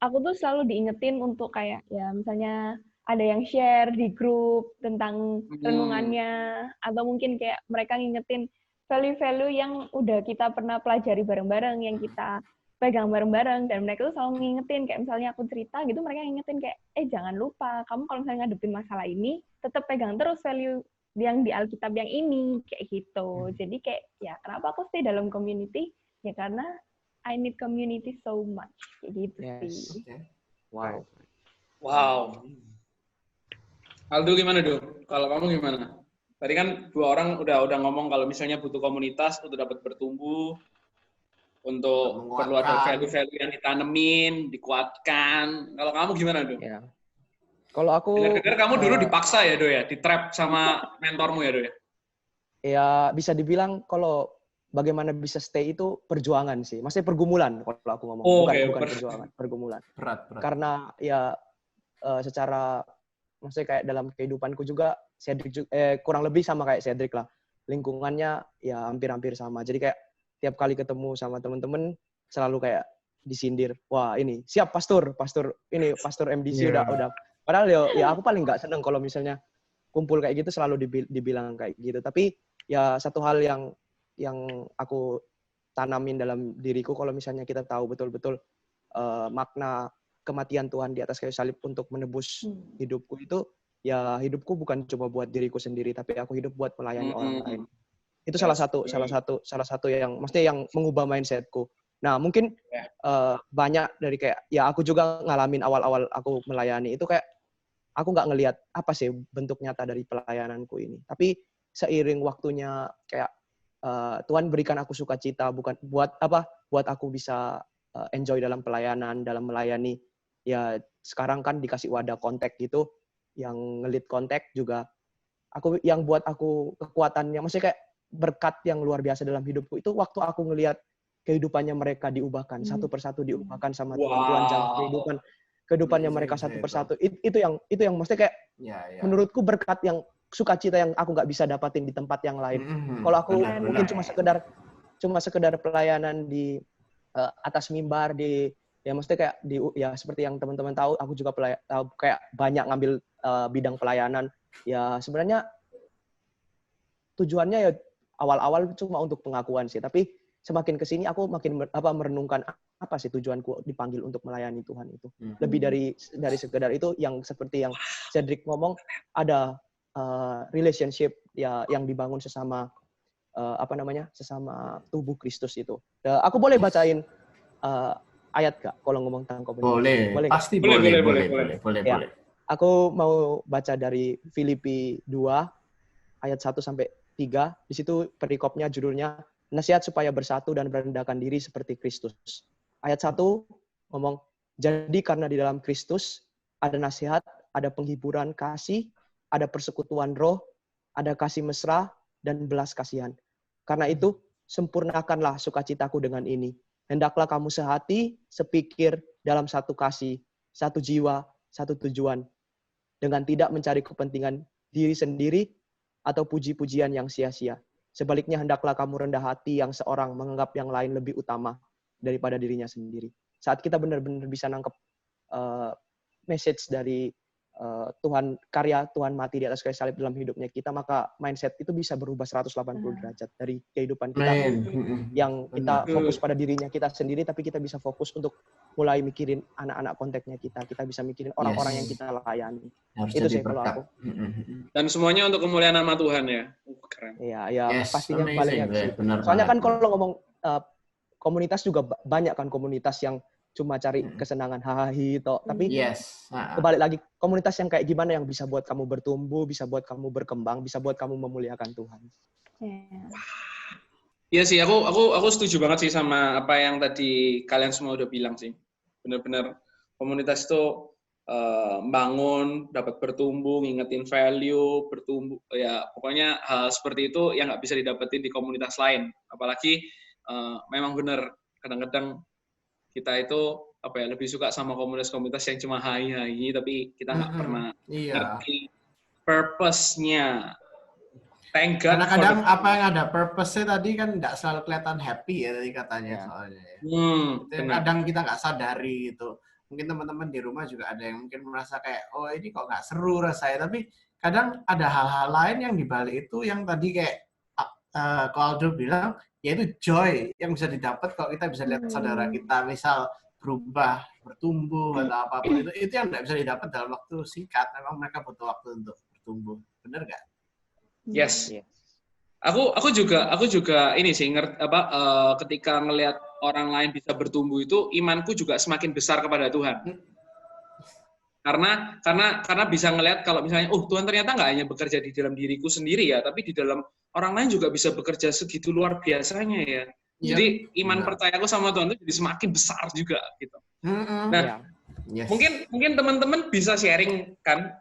aku tuh selalu diingetin untuk kayak, ya misalnya ada yang share di grup tentang renungannya, atau mungkin kayak mereka ngingetin value-value yang udah kita pernah pelajari bareng-bareng, yang kita pegang bareng-bareng, dan mereka tuh selalu ngingetin, kayak misalnya aku cerita gitu, mereka ngingetin kayak, jangan lupa, kamu kalau misalnya ngadepin masalah ini, tetap pegang terus value yang di Alkitab yang ini, kayak gitu. Jadi kayak, ya kenapa aku stay dalam community? Ya karena I need community so much, kayak gitu sih. Okay. Wow. Aldo gimana, Do? Kalau kamu gimana? Tadi kan dua orang udah ngomong kalau misalnya butuh komunitas untuk dapat bertumbuh, untuk perlu ada value-value yang ditanemin, dikuatkan. Kalau kamu gimana, Do? Ya. Kalau aku Dengar kamu dulu dipaksa ya, Do ya, di-trap sama mentormu ya, Do ya? Ya bisa dibilang kalau bagaimana bisa stay itu perjuangan sih. Maksudnya pergumulan kalau aku ngomong. Bukan perjuangan, pergumulan. Berat. Karena ya secara maksudnya kayak dalam kehidupanku juga Cedric kurang lebih sama kayak Cedric lah. Lingkungannya ya hampir-hampir sama. Jadi kayak tiap kali ketemu sama teman-teman selalu kayak disindir. Wah, ini siap pastor MDC udah. Padahal ya aku paling nggak seneng kalau misalnya kumpul kayak gitu selalu dibilang kayak gitu. Tapi ya satu hal yang aku tanamin dalam diriku, kalau misalnya kita tahu betul-betul makna kematian Tuhan di atas kayu salib untuk menebus hidupku itu, ya hidupku bukan cuma buat diriku sendiri, tapi aku hidup buat melayani orang lain. Itu salah satu yang maksudnya yang mengubah mindsetku. Nah, mungkin banyak dari kayak ya aku juga ngalamin awal-awal aku melayani itu kayak aku nggak ngelihat apa sih bentuk nyata dari pelayananku ini. Tapi seiring waktunya kayak Tuhan berikan aku sukacita bukan buat aku bisa enjoy dalam pelayanan, dalam melayani. Ya sekarang kan dikasih wadah kontak gitu, yang ngelit kontak juga yang buat aku kekuatannya, maksudnya kayak berkat yang luar biasa dalam hidupku itu waktu aku ngelihat kehidupannya mereka diubahkan satu persatu, diubahkan sama Tuhan, jalan kehidupannya mereka satu persatu. Itu yang maksudnya kayak menurutku berkat yang sukacita yang aku nggak bisa dapatin di tempat yang lain. Kalau aku mungkin cuma sekedar pelayanan di atas mimbar ya maksudnya kayak ya seperti yang teman-teman tahu, aku juga tahu kayak banyak ngambil bidang pelayanan. Ya sebenarnya tujuannya ya awal-awal cuma untuk pengakuan sih, tapi semakin kesini aku makin merenungkan apa sih tujuanku dipanggil untuk melayani Tuhan itu. Lebih dari sekedar itu, yang seperti yang Cedric ngomong, ada relationship ya yang dibangun sesama sesama tubuh Kristus itu. Aku boleh bacain ayat gak kalau ngomong tentang komunitas? Boleh. Pasti boleh. Aku mau baca dari Filipi 2 ayat 1 sampai 3. Di situ perikopnya judulnya nasihat supaya bersatu dan merendahkan diri seperti Kristus. Ayat 1 ngomong, jadi karena di dalam Kristus ada nasihat, ada penghiburan kasih, ada persekutuan roh, ada kasih mesra, dan belas kasihan. Karena itu, sempurnakanlah sukacitaku dengan ini. Hendaklah kamu sehati, sepikir dalam satu kasih, satu jiwa, satu tujuan. Dengan tidak mencari kepentingan diri sendiri atau puji-pujian yang sia-sia. Sebaliknya hendaklah kamu rendah hati yang seorang menganggap yang lain lebih utama daripada dirinya sendiri. Saat kita benar-benar bisa nangkep message dari Tuhan, karya Tuhan mati di atas kayu salib dalam hidupnya kita, maka mindset itu bisa berubah 180 derajat dari kehidupan kita yang kita fokus pada dirinya kita sendiri, tapi kita bisa fokus untuk mulai mikirin anak-anak kontaknya kita bisa mikirin orang-orang yang kita layani. Harus Itu jadi sih kalau berkat. aku. Dan semuanya untuk kemuliaan nama Tuhan ya. Keren. Iya, Yes, pastinya amazing, paling Bre. Benar soalnya kan banget. kalau ngomong komunitas juga banyak kan komunitas yang cuma cari kesenangan hahaha toh, tapi Yes. kebalik lagi, komunitas yang kayak gimana yang bisa buat kamu bertumbuh, bisa buat kamu berkembang, bisa buat kamu memuliakan Tuhan. Iya sih, aku setuju banget sih sama apa yang tadi kalian semua udah bilang sih. Benar-benar komunitas itu bangun, dapat bertumbuh, ngingetin value, bertumbuh, ya pokoknya hal seperti itu yang nggak bisa didapetin di komunitas lain. Apalagi memang benar kadang-kadang kita itu apa ya lebih suka sama komunitas-komunitas yang cuma hai-hai tapi kita nggak pernah ngerti purpose-nya. Thank God Karena kadang apa yang ada purpose-nya tadi kan nggak selalu kelihatan happy ya tadi katanya soalnya. Itu yang kadang kita nggak sadari gitu. Mungkin teman-teman di rumah juga ada yang mungkin merasa kayak, oh ini kok nggak seru rasanya. Tapi kadang ada hal-hal lain yang dibalik itu yang tadi kayak kalau Aldo bilang, yaitu joy yang bisa didapat kalau kita bisa lihat saudara kita misal berubah, bertumbuh atau apapun itu yang nggak bisa didapat dalam waktu singkat. Memang mereka butuh waktu untuk bertumbuh, benar nggak? Yes. Aku juga ini sih ketika ngelihat orang lain bisa bertumbuh itu imanku juga semakin besar kepada Tuhan. Karena bisa ngelihat kalau misalnya Tuhan ternyata nggak hanya bekerja di dalam diriku sendiri ya, tapi di dalam orang lain juga bisa bekerja segitu luar biasanya ya. Jadi iman percayaku sama Tuhan itu jadi semakin besar juga gitu. Nah, mungkin teman-teman bisa sharing kan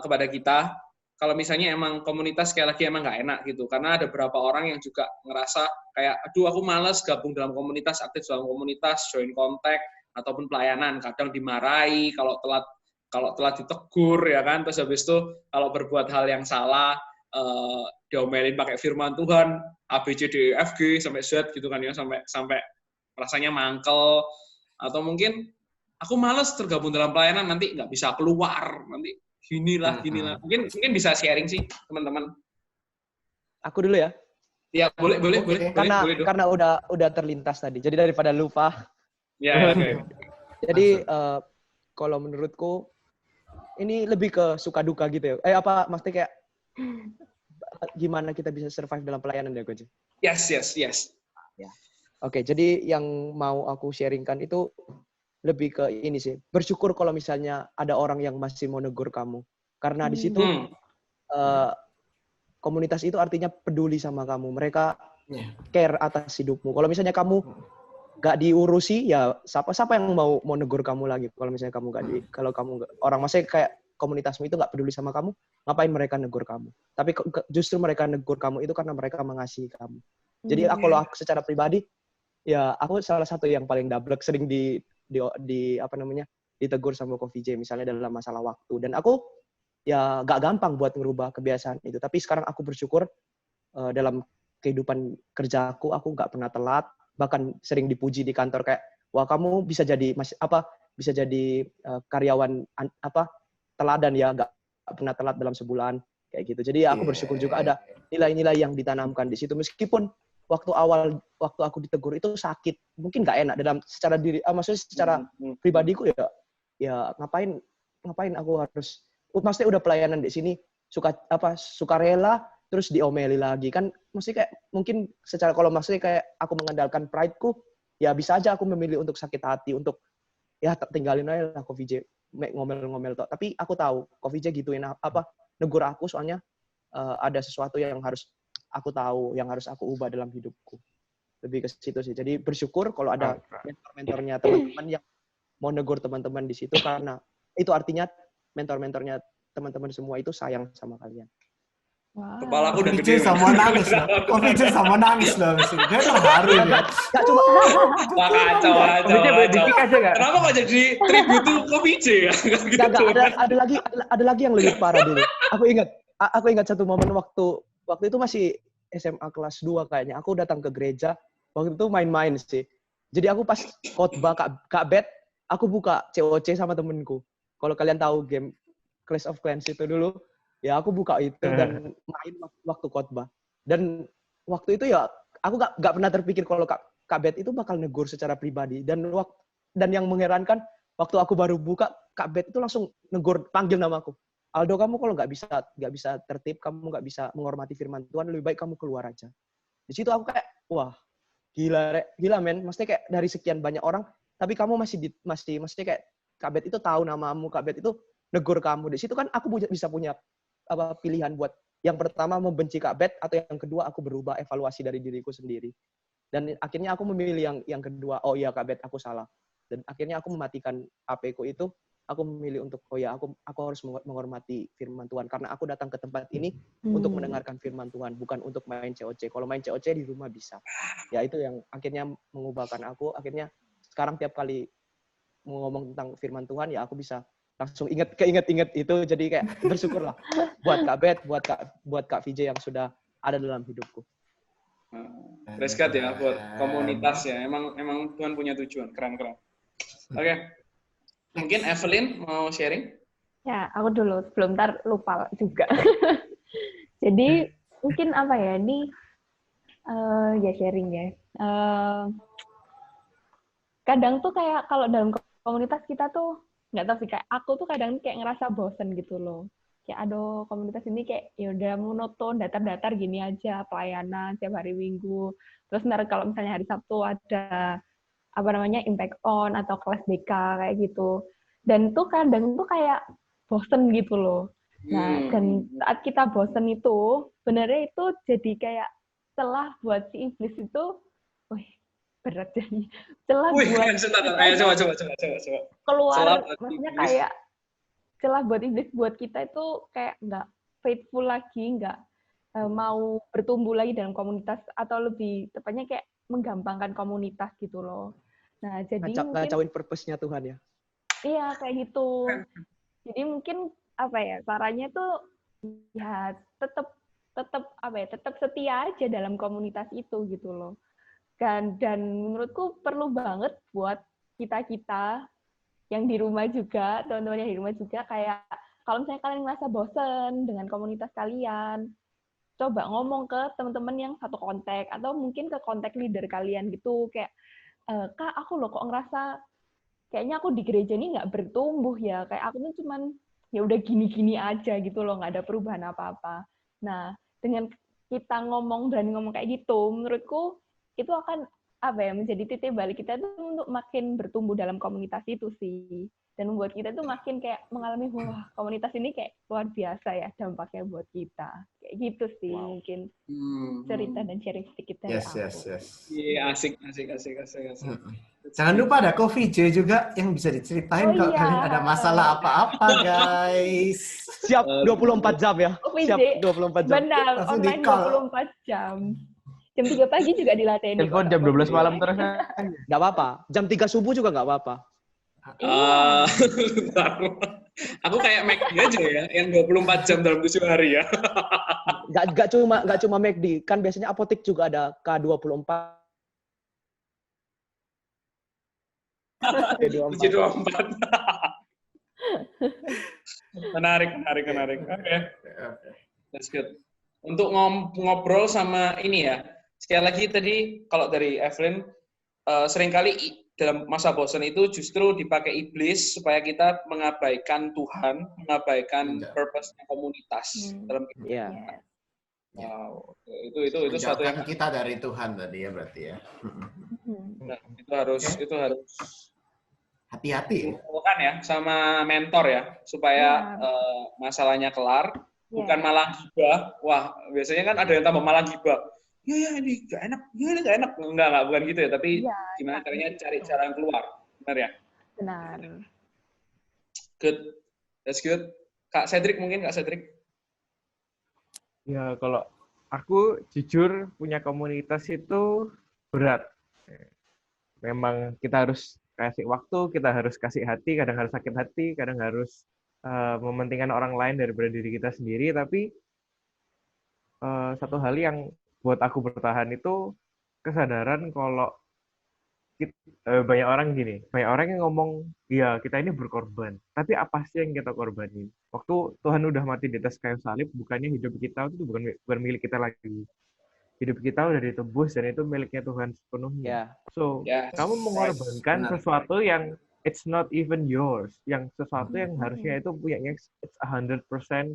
kepada kita kalau misalnya emang komunitas sekali lagi emang nggak enak gitu, karena ada beberapa orang yang juga ngerasa kayak, aduh aku males gabung dalam komunitas, aktif dalam komunitas, join kontak ataupun pelayanan, kadang dimarahi kalau telat ditegur ya kan, terus habis itu kalau berbuat hal yang salah diomelin pakai firman Tuhan A B C D E F G sampai Z gitu kan ya, sampai rasanya mangkel, atau mungkin aku males tergabung dalam pelayanan nanti nggak bisa keluar, nanti ginilah. Mungkin bisa sharing sih teman-teman. Aku dulu ya. Ya boleh. Karena udah terlintas tadi. Jadi daripada lupa. Ya. Okay. Jadi kalau menurutku ini lebih ke suka duka gitu ya. Maksudnya kayak gimana kita bisa survive dalam pelayanan ya Coach? Yes. Ya. Oke, jadi yang mau aku sharingkan itu lebih ke ini sih. Bersyukur kalau misalnya ada orang yang masih mau negur kamu. Karena di situ komunitas itu artinya peduli sama kamu. Mereka care atas hidupmu. Kalau misalnya kamu gak diurusi, ya siapa yang mau negur kamu lagi? Kalau misalnya kamu orang masih kayak komunitasmu itu gak peduli sama kamu, ngapain mereka negur kamu? Tapi justru mereka negur kamu itu karena mereka mengasihi kamu. Jadi kalau aku secara pribadi, ya aku salah satu yang paling dablek, sering ditegur sama Coffee J misalnya dalam masalah waktu, dan aku ya gak gampang buat ngerubah kebiasaan itu, tapi sekarang aku bersyukur dalam kehidupan kerjaku aku gak pernah telat, bahkan sering dipuji di kantor kayak, wah kamu bisa jadi karyawan teladan ya, gak pernah telat dalam sebulan kayak gitu. Jadi aku bersyukur juga ada nilai-nilai yang ditanamkan di situ, meskipun waktu aku ditegur itu sakit, mungkin nggak enak dalam secara diri, maksudnya secara pribadiku ya ngapain aku harus, maksudnya udah pelayanan di sini suka rela terus diomeli lagi kan, maksudnya kayak mungkin secara kalau maksudnya kayak aku mengandalkan prideku, ya bisa aja aku memilih untuk sakit hati, untuk ya tinggalin aja lah Coffee J, ngomel-ngomel tok. Tapi aku tahu Coffee J gituin negur aku soalnya ada sesuatu yang harus aku tahu, yang harus aku ubah dalam hidupku. Lebih ke situ sih. Jadi bersyukur kalau ada mentor-mentornya teman-teman yang mau negur teman-teman di situ, karena itu artinya mentor-mentornya teman-teman semua itu sayang sama kalian. Wow. Kepala aku udah Coffee gede. J sama nangis loh. Coffee J sama nangis loh. Dia terharu ya. Gak cuma Wah, kacau. Coffee J boleh dikik aja nggak? Kenapa kok jadi tribute to Coffee J ya? Gak, ada lagi yang lebih parah dulu. Aku ingat satu momen waktu itu masih SMA kelas 2 kayaknya. Aku datang ke gereja, waktu itu main-main sih. Jadi aku pas khotbah Kak Bet, aku buka COC sama temenku. Kalau kalian tahu game Clash of Clans itu dulu, ya aku buka itu dan main waktu khotbah. Dan waktu itu ya aku gak pernah terpikir kalau Kak Bet itu bakal negur secara pribadi. Dan yang mengherankan, waktu aku baru buka, Kak Bet itu langsung negur, panggil namaku. Aldo, kamu kalau nggak bisa tertib, kamu nggak bisa menghormati firman Tuhan, lebih baik kamu keluar aja. Di situ aku kayak, wah, gila men. Maksudnya kayak dari sekian banyak orang, tapi kamu masih kayak Kak Bet itu tahu namamu, Kak Bet itu negur kamu. Di situ kan aku bisa punya pilihan buat yang pertama membenci Kak Bet, atau yang kedua aku berubah, evaluasi dari diriku sendiri. Dan akhirnya aku memilih yang kedua. Oh iya Kak Bet, aku salah. Dan akhirnya aku mematikan HP-ku itu. Aku memilih untuk aku harus menghormati firman Tuhan, karena aku datang ke tempat ini untuk mendengarkan firman Tuhan, bukan untuk main COC. Kalau main COC di rumah bisa. Ya itu yang akhirnya mengubahkan aku. Akhirnya sekarang tiap kali mau ngomong tentang firman Tuhan, ya aku bisa langsung keinget itu. Jadi kayak bersyukurlah buat Kak Bet, buat Kak VJ yang sudah ada dalam hidupku. Praise God ya buat komunitas ya. Emang Tuhan punya tujuan. Keren. Oke. Mungkin Evelyn mau sharing? Ya, aku dulu sebelum ntar lupa juga. Jadi mungkin apa ya ini ya sharing ya. Kadang tuh kayak kalau dalam komunitas kita tuh nggak tahu sih, kayak aku tuh kadang kayak ngerasa bosen gitu loh. Kayak aduh komunitas ini kayak ya udah monoton, datar-datar gini aja, pelayanan tiap hari Minggu. Terus ntar kalau misalnya hari Sabtu ada impact on atau kelas BK kayak gitu. Dan tuh kadang tuh kayak bosen gitu loh. Nah, dan saat kita bosen itu, sebenarnya itu jadi kayak celah buat si iblis itu, berat jadi. Celah buat coba. keluar, maksudnya kayak celah buat iblis buat kita itu kayak nggak faithful lagi, nggak mau bertumbuh lagi dalam komunitas, atau lebih tepatnya kayak menggampangkan komunitas gitu loh. Nah, jadi ngacauin purpose-nya Tuhan ya. Iya, kayak gitu. Jadi mungkin caranya tuh ya tetap setia aja dalam komunitas itu gitu loh. Dan menurutku perlu banget buat kita yang di rumah juga, teman-teman yang di rumah juga, kayak kalau misalnya kalian merasa bosen dengan komunitas kalian, coba ngomong ke teman-teman yang satu kontak, atau mungkin ke kontak leader kalian gitu, kayak Kak, aku loh kok ngerasa kayaknya aku di gereja ini nggak bertumbuh ya, kayak aku tuh cuman ya udah gini-gini aja gitu loh, nggak ada perubahan apa-apa. Nah, dengan kita berani ngomong kayak gitu, menurutku itu akan menjadi titik balik kita tuh untuk makin bertumbuh dalam komunitas itu sih, dan membuat kita tuh makin kayak mengalami wah komunitas ini kayak luar biasa ya dampaknya buat kita, kayak gitu sih. Mungkin cerita dan sharing sedikit dari aku. Yes. Iya, asik. Jangan lupa ada Coffee J juga yang bisa diceritain kalau kalian ada masalah apa-apa, guys. Siap 24 jam ya. Siap 24 jam. Benar, online 24 jam. Jam 3 pagi juga diladenin. Telepon jam 12 malam terus. Nggak apa-apa. Jam 3 subuh juga nggak apa-apa. Aku kayak McD aja ya, yang 24 jam dalam 7 hari ya. Nggak cuma McD, kan biasanya apotek juga ada K24. K24. Menarik. Oke. That's good. Untuk ngobrol sama ini ya, sekali lagi tadi kalau dari Evelyn, seringkali dalam masa bosan itu justru dipakai iblis supaya kita mengabaikan Tuhan, mengabaikan purpose komunitas dalam hidup. Iya. Wow, itu suatu yang kita dari Tuhan tadi ya berarti ya. Nah, itu harus Hati-hati. Bukan ya, sama mentor ya, supaya masalahnya kelar, bukan malah gibah. Wah, biasanya kan ada yang tambah malah gibah. Ya ini gak enak, ya ini gak enak. Enggak, bukan gitu ya, tapi gimana caranya cari jalan keluar. Benar ya? Benar. Good, that's good. Kak Cedric mungkin, Kak Cedric? Ya, kalau aku jujur punya komunitas itu berat. Memang kita harus kasih waktu, kita harus kasih hati, kadang harus sakit hati, kadang harus mementingkan orang lain daripada diri kita sendiri. Tapi satu hal yang buat aku bertahan itu kesadaran kalau banyak orang yang ngomong, ya kita ini berkorban. Tapi apa sih yang kita korbanin? Waktu Tuhan udah mati di atas kayu salib, bukannya hidup kita itu bukan milik kita lagi. Hidup kita udah ditebus dan itu miliknya Tuhan sepenuhnya. So, kamu mengorbankan sesuatu yang it's not even yours. Yang sesuatu yang harusnya itu punyanya it's 100%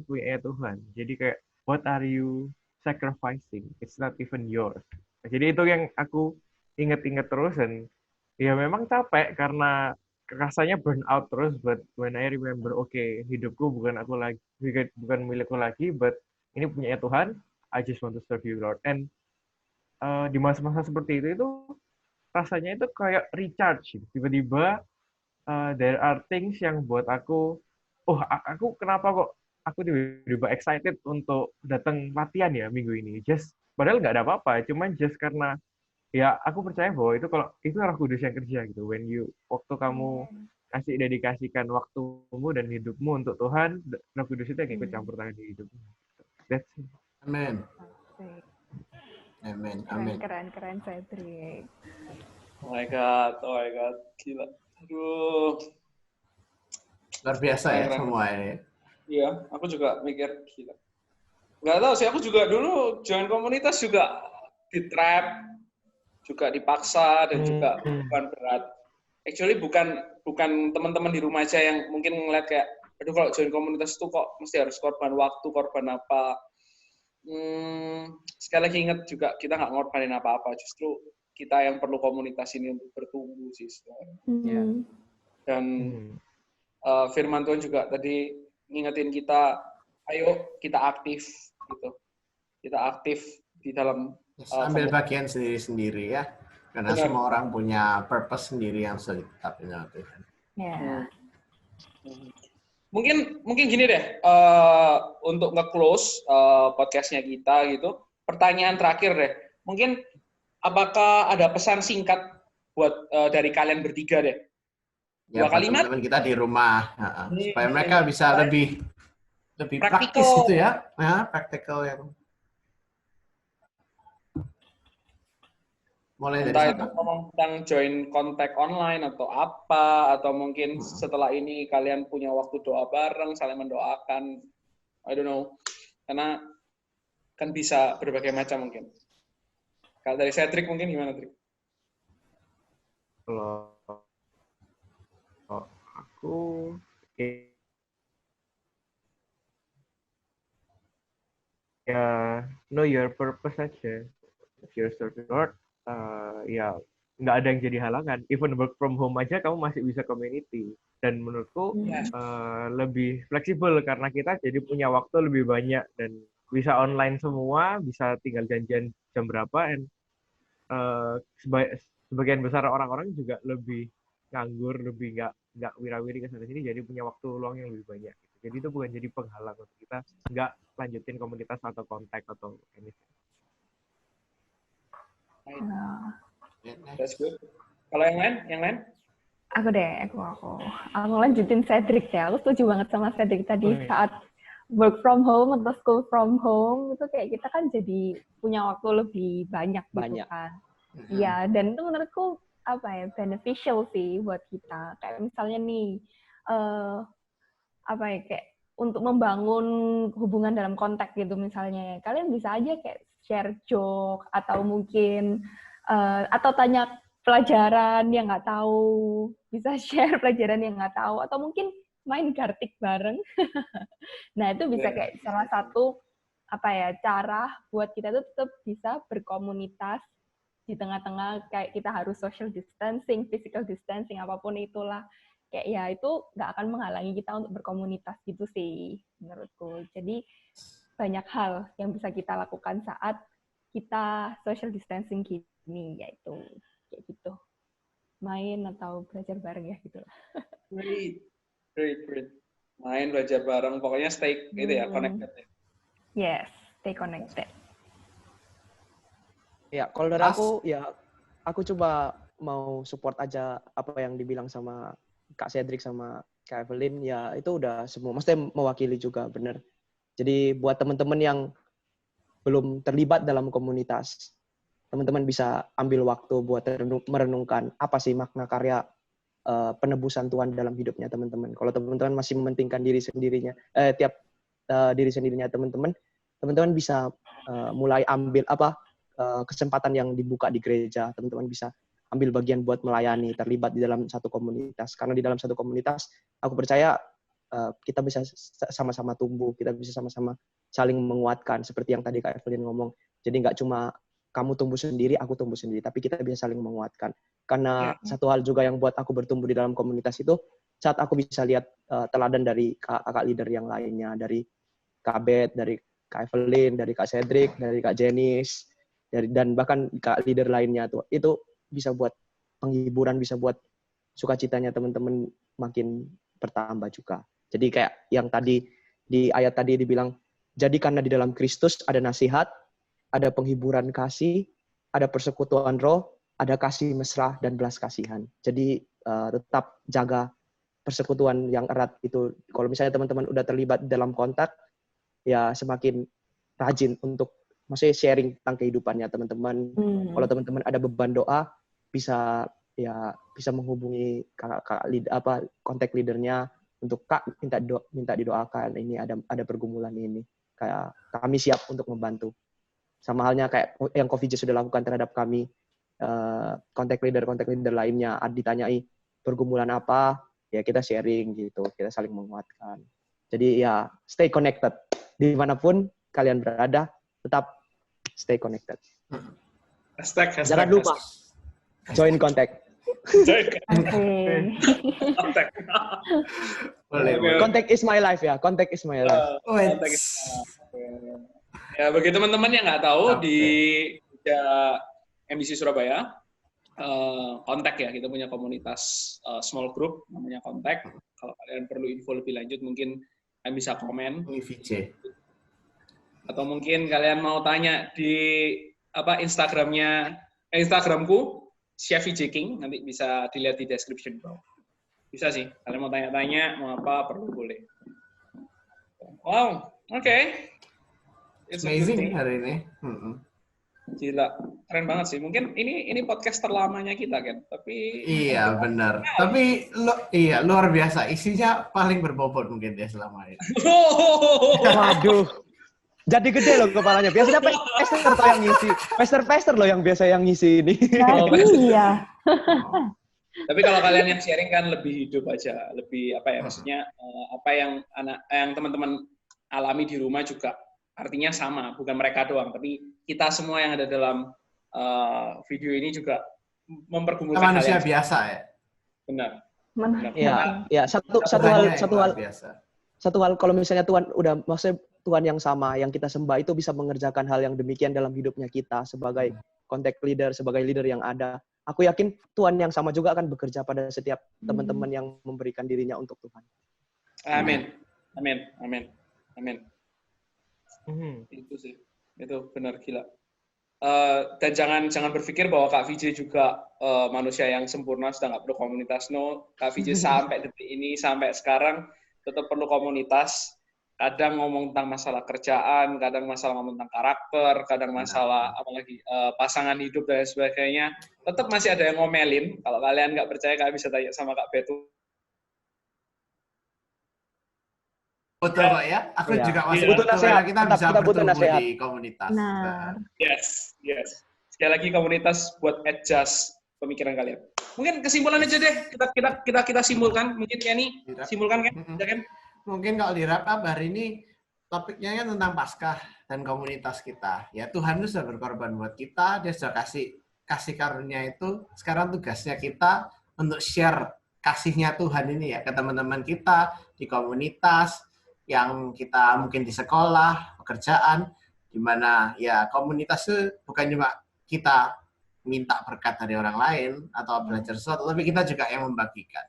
punyanya Tuhan. Jadi kayak, what are you sacrificing? It's not even yours. Jadi itu yang aku inget-inget terus dan ya memang capek karena rasanya burn out terus, but when I remember, okay, hidupku bukan milikku lagi, but ini punyanya Tuhan, I just want to serve you, Lord. And di masa-masa seperti itu rasanya itu kayak recharge. Tiba-tiba there are things yang buat aku kenapa kok aku tiba-tiba excited untuk datang latihan ya minggu ini. Padahal nggak ada apa-apa, cuman just karena ya aku percaya bahwa itu Roh Kudus yang kerja gitu. Waktu kamu dedikasikan waktumu dan hidupmu untuk Tuhan, Roh Kudus itu yang ikut campur tangan di hidupmu. That's it. Amin. Amin. Keren Cedric. Oh my god, gila. Aduh. Luar biasa ya semua ini. Iya, aku juga mikir gila. Nggak tahu sih, aku juga dulu join komunitas juga di trap, juga dipaksa dan juga bukan berat. Actually bukan teman-teman di rumah aja yang mungkin ngeliat kayak, aduh kalau join komunitas itu kok mesti harus korban waktu, korban apa. Sekali lagi ingat juga kita nggak ngorbanin apa-apa, justru kita yang perlu komunitas ini untuk bertumbuh sih. Dan firman Tuhan juga tadi ngingetin kita, ayo kita aktif gitu, kita aktif di dalam ambil bagian sendiri-sendiri ya, karena semua orang punya purpose sendiri yang sudah ditetapkan oleh Tuhan. Mungkin gini deh, untuk nge-close podcastnya kita gitu, pertanyaan terakhir deh. Mungkin apakah ada pesan singkat buat dari kalian bertiga deh? Ya, 2 kalimat. Teman-teman kita di rumah, supaya mereka bisa lebih praktis gitu ya, praktikal yang. Mulai entah dari itu ngomong tentang join kontak online atau apa, atau mungkin setelah ini kalian punya waktu doa bareng, saling mendoakan, I don't know, karena kan bisa berbagai macam mungkin. Kalau dari Cedric mungkin gimana, Cedric? Kalau aku ya know your purpose aja. If you're serving Lord, ya nggak ada yang jadi halangan. Even work from home aja kamu masih bisa community. Dan menurutku lebih fleksibel karena kita jadi punya waktu lebih banyak dan bisa online semua, bisa tinggal janjian jam berapa. And sebagian besar orang-orang juga lebih nganggur, lebih nggak wirawiri ke sana sini, jadi punya waktu luang yang lebih banyak. Jadi itu bukan jadi penghalang untuk kita nggak lanjutin komunitas atau kontak atau anything. That's good. Kalau yang lain? Aku lanjutin Cedric ya. Aku setuju banget sama Cedric tadi saat work from home atau school from home itu kayak kita kan jadi punya waktu lebih banyak. Gitu kan. Iya, dan itu menurutku beneficial sih buat kita. Kayak misalnya nih kayak untuk membangun hubungan dalam kontak gitu misalnya. Kalian bisa aja kayak share joke atau mungkin atau tanya pelajaran yang nggak tahu, bisa share pelajaran yang nggak tahu, atau mungkin main Gartic bareng. Nah itu bisa kayak salah satu cara buat kita tuh tetap bisa berkomunitas di tengah-tengah kayak kita harus social distancing, physical distancing, apapun itulah. Kayak ya itu nggak akan menghalangi kita untuk berkomunitas gitu sih menurutku. Jadi banyak hal yang bisa kita lakukan saat kita social distancing gini, yaitu kayak gitu. Main atau belajar bareng ya gitu. Great. Main, belajar bareng, pokoknya stay gitu ya, connected. Yes, stay connected. Ya, kalau dari aku ya aku coba mau support aja apa yang dibilang sama Kak Cedric sama Kak Evelyn, ya itu udah semua, maksudnya mewakili juga bener. Jadi buat teman-teman yang belum terlibat dalam komunitas, teman-teman bisa ambil waktu buat merenungkan apa sih makna karya penebusan Tuhan dalam hidupnya teman-teman. Kalau teman-teman masih mementingkan diri sendirinya, diri sendirinya teman-teman bisa mulai ambil kesempatan yang dibuka di gereja. Teman-teman bisa ambil bagian buat melayani, terlibat di dalam satu komunitas. Karena di dalam satu komunitas, aku percaya kita bisa sama-sama tumbuh, kita bisa sama-sama saling menguatkan. Seperti yang tadi Kak Evelyn ngomong. Jadi nggak cuma kamu tumbuh sendiri, aku tumbuh sendiri, tapi kita bisa saling menguatkan. Karena satu hal juga yang buat aku bertumbuh di dalam komunitas itu, saat aku bisa lihat teladan dari kakak leader yang lainnya, dari Kak Bet, dari Kak Evelyn, dari Kak Cedric, dari Kak Jenis, dan bahkan Kak leader lainnya tuh, itu bisa buat penghiburan, bisa buat sukacitanya teman-teman makin bertambah juga. Jadi kayak yang tadi di ayat tadi dibilang, jadi karena di dalam Kristus ada nasihat, ada penghiburan kasih, ada persekutuan roh, ada kasih mesra dan belas kasihan. Jadi tetap jaga persekutuan yang erat itu. Kalau misalnya teman-teman udah terlibat dalam kontak, ya semakin rajin untuk maksudnya sharing tentang kehidupannya teman-teman. Kalau teman-teman ada beban doa, bisa menghubungi kontak leadernya untuk Kak minta didoakan, ini ada pergumulan ini. Kayak kami siap untuk membantu. Sama halnya kayak yang Coffee J sudah lakukan terhadap kami, kontak leader lainnya, ditanyai pergumulan apa, ya kita sharing gitu, kita saling menguatkan. Jadi ya stay connected, dimanapun kalian berada, tetap stay connected. Jangan lupa join contact. Contact is my life ya, contact is my life. Ya, bagi teman-teman yang nggak tahu, di MBC Surabaya, kontak ya, kita punya komunitas small group, namanya kontak. Kalau kalian perlu info lebih lanjut, mungkin kalian bisa komen. Atau mungkin kalian mau tanya di Instagramku, Chef VJ King, nanti bisa dilihat di description bawah. Bisa sih, kalian mau tanya-tanya, mau apa, perlu boleh. Wow, oke. It's amazing hari ini. Gila, keren banget sih. Mungkin ini podcast terlamanya kita kan, tapi iya benar. Tapi luar biasa. Isinya paling berbobot mungkin dia selama ini. Waduh, jadi gede loh kepalanya. Biasanya Pester tuh yang ngisi. Pester loh yang biasa yang ngisi ini. Iya. Tapi kalau kalian yang sharing kan lebih hidup aja, lebih maksudnya apa yang teman-teman alami di rumah juga. Artinya sama, bukan mereka doang, tapi kita semua yang ada dalam video ini juga mempergumulkan manusia biasa ya. Benar. Ya, satu hal kalau misalnya Tuhan maksudnya Tuhan yang sama yang kita sembah itu bisa mengerjakan hal yang demikian dalam hidupnya kita sebagai contact leader, sebagai leader yang ada. Aku yakin Tuhan yang sama juga akan bekerja pada setiap teman-teman yang memberikan dirinya untuk Tuhan. Amin. Itu sih, itu benar gila. Dan jangan berpikir bahwa Kak VJ juga manusia yang sempurna sudah nggak perlu komunitas. No, Kak VJ sampai detik ini, sampai sekarang tetap perlu komunitas. Kadang ngomong tentang masalah kerjaan, kadang masalah ngomong tentang karakter, kadang masalah apalagi pasangan hidup dan sebagainya. Tetap masih ada yang ngomelin. Kalau kalian nggak percaya, kalian bisa tanya sama Kak Betu. Betul Pak ya, aku juga masih butuh nasihat. Kita bisa bertumbuh di komunitas. Yes. Sekali lagi komunitas buat adjust pemikiran kalian. Mungkin kesimpulan aja deh, kita simpulkan. Mungkin Kenny simpulkan kan? Mungkin kalau di wrap up hari ini topiknya kan tentang Paskah dan komunitas kita. Ya Tuhan itu sudah berkorban buat kita, Dia sudah kasih kasih karunia itu, sekarang tugasnya kita untuk share kasihnya Tuhan ini ya ke teman-teman kita di komunitas, yang kita mungkin di sekolah, pekerjaan, di mana ya komunitas itu bukan cuma kita minta berkat dari orang lain atau belajar sesuatu, tapi kita juga yang membagikan.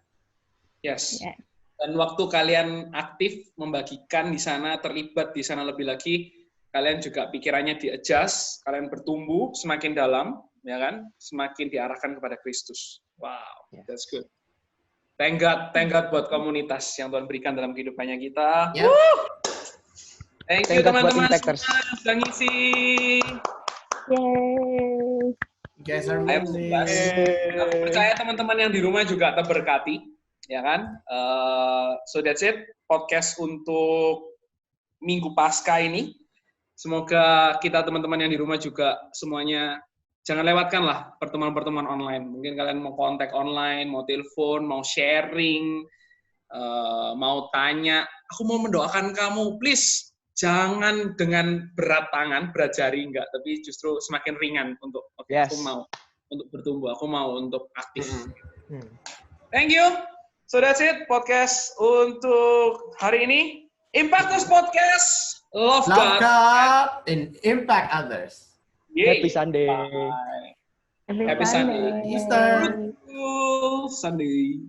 Yes. Yeah. Dan waktu kalian aktif membagikan di sana, terlibat di sana lebih lagi, kalian juga pikirannya di-adjust, kalian bertumbuh semakin dalam, ya kan? Semakin diarahkan kepada Kristus. Wow, that's good. Thank God buat komunitas yang Tuhan berikan dalam kehidupannya kita. Yeah. Thank you Thank God buat teman-teman Impacters. semua yang sudah ngisi. Yay. You guys are Ayo, amazing. Aku percaya teman-teman yang di rumah juga terberkati, ya kan? So that's it, podcast untuk Minggu Paskah ini. Semoga kita teman-teman yang di rumah juga semuanya jangan lewatkan lah pertemuan-pertemuan online. Mungkin kalian mau kontak online, mau telepon, mau sharing, mau tanya, aku mau mendoakan kamu, please jangan dengan berat tangan, berat jari, enggak, tapi justru semakin ringan untuk Yes. aku mau untuk bertumbuh, aku mau untuk aktif. Thank you. So that's it, podcast untuk hari ini. Impactors Podcast. Love Love God. God and impact others. Yay. Happy Sunday. Bye. Happy Happy Sunday. Easter. Fruitful Sunday.